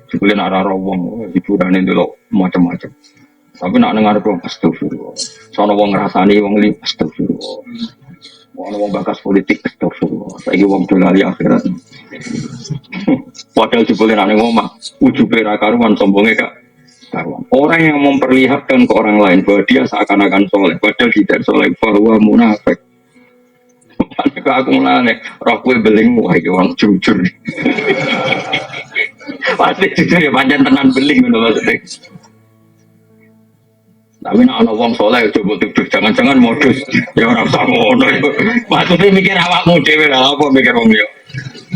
Sebelum arah wong hiburan itu loh macam-macam. Tapi nak dengar dong astagfirullah. Soalnya wong ngerasani wong li astagfirullah. Wong bakas politik astagfirullah. Saiki wong dolali akhirat. Padahal jebule nak ning omah, ujube ra karuan sombonge kak. Karuan. Orang yang memperlihatkan ke orang lain bahwa dia seakan-akan soleh, padahal tidak soleh, bahwa munafik. Kalau aku mulane, roh kue beling wah iki wong jujur. Pasti jujur ya panjang tenan beling ngono maksudnya. Tapi nek ana wong saleh coba tuduh jangan-jangan modus. Ya ora usah ngono. Maksudnya mikir awakmu dhewe lah apa mikir wong liya.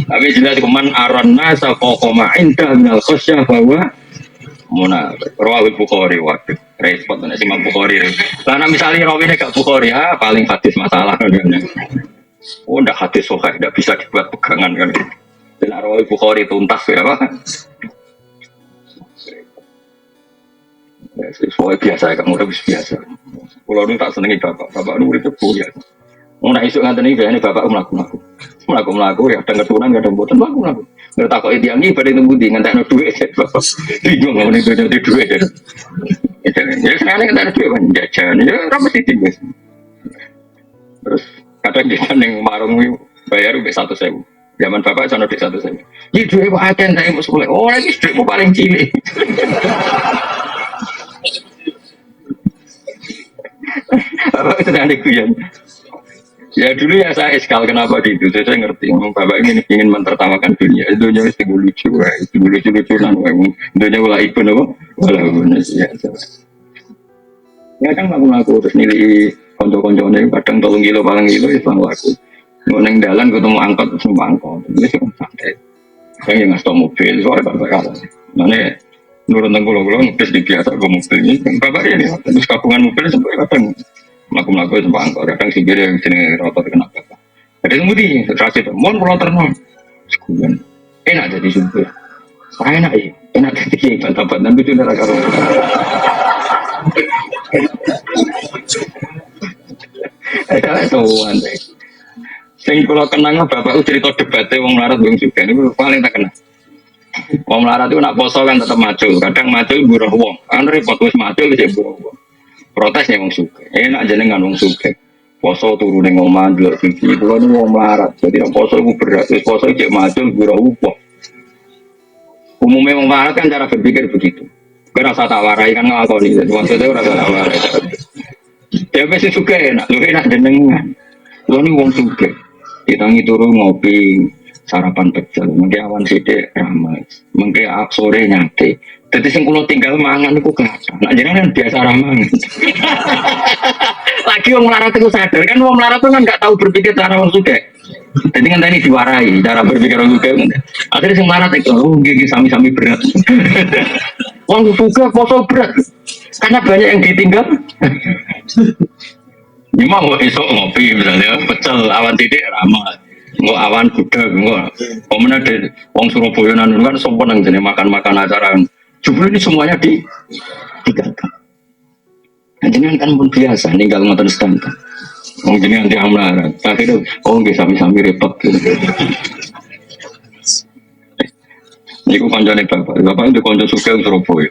Tapi jelas kuman arana saqoma inda minal khasyah bahwa munafik. Rawahul Bukhari waduh. Repot nek Imam Bukhari. Lah nek misale rawine gak Bukhari paling hadis masalah kan. Oh, ndak hadis sahih, ndak bisa dibuat pegangan kan. Dan Rawahul Bukhari tuntas ya, Pak. Ya, sesuai biasa kamu udah biasa. Kalau nu tak senengi bapak nu itu biasa. Mau nak isuk nganten iki biasane bapak mlaku ya kadang keturunan kadang mboten mlaku. Nek takoki tiyang iki badhe nunggu ndi ngentekno dhuwit bapak. Bingung ngene iki dhuwit. Ya seneng ngentekno dhuwit kan jajan ya ora mesti tinggal. Terus kadang kita neng marung bayar udah 100.000. Zaman bapak sana udah 100.000. Jadi duit kok akan saya mau sekolah. Oh lagi duitmu paling cilik. Bapak itu ada kuyan. Ya dulu ya saya eskal kenapa gitu. Saya ngerti. Bapak ingin mentertawakan dunia. Dunia itu lucu, itu lucu-lucunan. Dunia wala ibu nopo. Wala ibu ya. Ya kan laku terus nilai konco-koncone kadang 3 kilo paling kilo itu laku. Mau neng dalan ketemu angkot terus angkot. Ini sih santai. Saya yang ngasih mobil, soalnya bapak kalah. Mana nurun tengkulo-kulo ngebis di biasa ke mobil ini. Bapak ini terus gabungan mobil sampai kadang Melaku-melaku itu bangkor. Kadang sih dia yang sini rotot kena bapak. Ada yang mudi, terus itu. Mohon pulau ternon. Sekuan. Enak jadi supir. Enak ya. Enak jadi kiai bantaban. Nanti itu udah agak rotot. Itu aneh. Sing kalau kenang bapak cerita debatnya wong melarat belum juga. Ini paling tak kenal. Wong melarat itu nak poso kan tetap maju. Kadang maju buruh wong. Kan repot wis maju wis buruh wong. Protes nih wong suke. Enak jenengan wong suke. Poso turun ning omah ndelok TV. Kulo nu wong melarat. Jadi poso iku berat. Wis poso cek maju buruh wong. Umumnya wong melarat kan cara berpikir begitu. Kira rasa tak warai kan ngakoni. Maksudnya ora tak warai. Ya wis suke enak. Lu enak jenengan. Kulo nu wong suke. Ditangi turu ngopi. Sarapan pecel, mungkin awan sidik ramai, mungkin sore nyate. Jadi sing kulo tinggal mangan itu kelihatan. Nah jangan biasa ramai. Lagi orang melarat itu sadar kan, orang melarat itu kan nggak tahu berpikir cara orang suka. Jadi kan tadi diwarai cara berpikir orang suka. Akhirnya sing melarat itu, gigi sami-sami berat. Orang suka foto berat, karena banyak yang ditinggal. Ini mau esok ngopi misalnya, pecel awan sidik ramai. Nggak awan kuda, nggak. Pemenang deh, wong Surabaya nanti kan sombong jadi makan acara. Jujur ini semuanya digagal. Jadi kan pun biasa, tinggal ngotot stand. Wong jadi anti amlaran. Akhirnya, nggak sami-sami repot. Ini ku konco nih bapak itu konco suka Surabaya.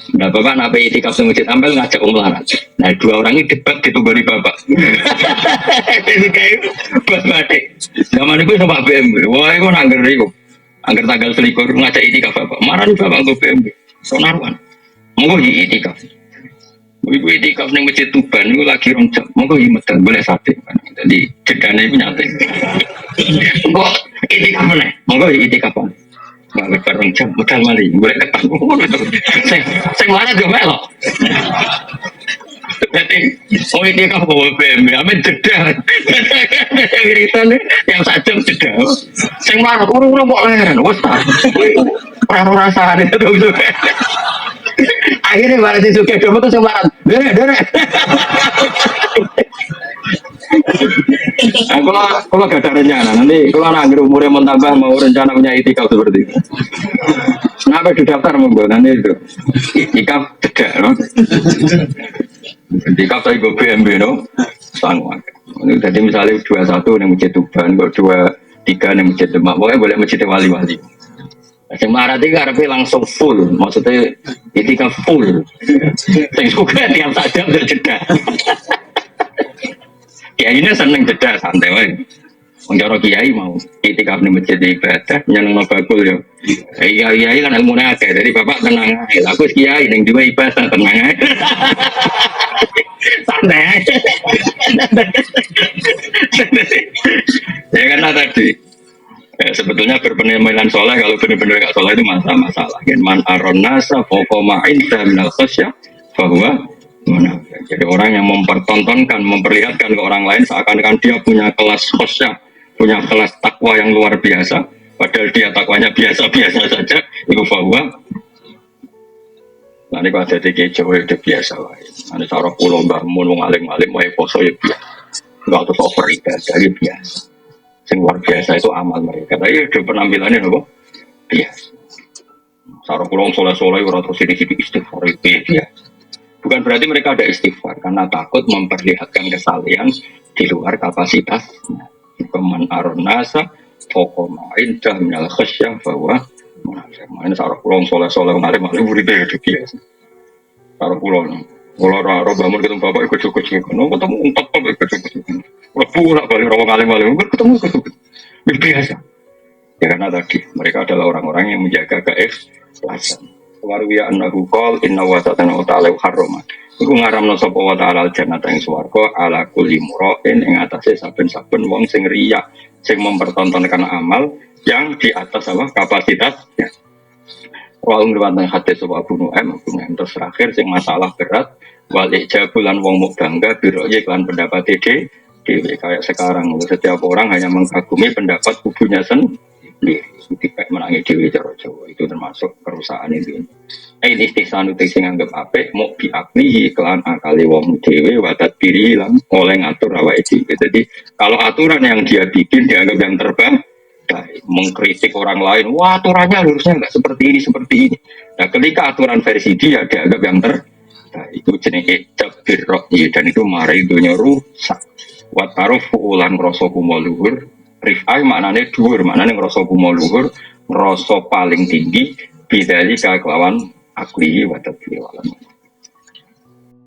Nah bapak nape itikaf di masjid Ampel ngajak melarat. Nah dua orang ini debat ditugari bapak. Ini kayak bapak. Zaman itu sama BMW. Wah itu angger itu, angger tanggal selikur ngajak itikaf bapak. Marah nih bapak ke BMW. Sonaruan. Mau itikaf. Ibu itikaf di masjid Tuban itu lagi roncok. Mau medan boleh sate. Jadi jedanya itu nyate. Kok itikaf mana? Mau itikaf apa? Balik bareng jam, modal mali, boleh ketemu. Saya marah juga melok. Jadi, oh ini kan bawa BMW, amin jeda. Wiritan yang sajam jeda. Saya marah, orang-orang kok leheran, wes tak. Rasa-rasaan itu tuh. Akhirnya marah si Suke, kamu tuh saya marah. Dere. Kalau gak ada rencana, nanti kalau anak umurnya mau tambah, mau rencana punya itikaf seperti itu. Kenapa di daftar monggo nanti itu itikaf tidak, no? Itikaf saya gue BMW, no? Sanggup. Jadi misalnya 21 yang masjid Tuban, 23 yang masjid Demak, pokoknya boleh masjid wali-wali. Yang marah tiga karena langsung full, maksudnya itikaf full. Yang suka tiap saja udah jeda. Kiai ini seneng jeda santai wae. Menjaro kiai mau itikaf di masjid ibadah nyeneng bakul yo. Kiai kan ilmu akeh, jadi bapak tenang ae. Aku kiai ning juga ibadah tenang ae. Santai. Ya kan tadi. Sebetulnya berpenampilan soleh kalau benar-benar gak soleh itu masalah. Man aron nasa pokoma indah minal khosyah bahwa jadi orang yang mempertontonkan, memperlihatkan ke orang lain seakan-akan dia punya kelas khosyah, punya kelas takwa yang luar biasa, padahal dia takwanya biasa-biasa saja. Itu bahwa nanti kalau ada di Jawa itu biasa lah. Nanti cara pulau bangun alim-alim, wae poso ya biasa. Enggak terus over ibadah ya biasa. Yang luar biasa itu amal mereka. Tapi ada penampilannya apa? Biasa. Cara pulau soleh-soleh orang terus ini istighfar itu biasa. Bukan berarti mereka ada istighfar karena takut memperlihatkan kesalahan di luar kapasitasnya. Keman aron nasa, pokoknya indah minal khasyah bahwa ini sarah pulau soleh-soleh ngalim-ngalim berbeda itu biasa. Sarah pulau kalau bangun ketemu bapak ikut-ikut, ketemu untak bapak ikut-ikut. Pulang balik orang ngalim-ngalim ketemu ikut-ikut. Biasa. Ya karena tadi mereka adalah orang-orang yang menjaga keikhlasan. Warwiya annahu qol inna wa ta'ala ta'ala harrama iku ngaramno sapa wa ta'ala jannata ing swarga ala kulli mura'in ing atase saben-saben wong sing riya sing mempertontonkan amal yang di atas apa kapasitasnya. Wa ngriwatan hadis sapa Abu Nu'aim terus terakhir sing masalah berat wal ijabulan wong muk bangga biroye lan pendapat dhewe kayak sekarang setiap orang hanya mengagumi pendapat kubunya sendiri. Tipek menangi dewi cara Jawa itu termasuk kerusakan itu. Ini istihsan itu sing anggap apik mau diakli kelan akali wong dewi wadat diri hilang oleh ngatur awake dhewe. Jadi kalau aturan yang dia bikin dianggap yang terbaik, mengkritik orang lain, wah aturannya harusnya nggak seperti ini. Nah ketika aturan versi dia dianggap yang terbaik, itu jenis ijab dan itu mari dunia rusak. Wat taruf ulan ngrasa kumo luhur, rifai maknane dhuwur, maknane ngrasa kumo luhur, ngrasa paling tinggi bidali kelawan akli wa tadbir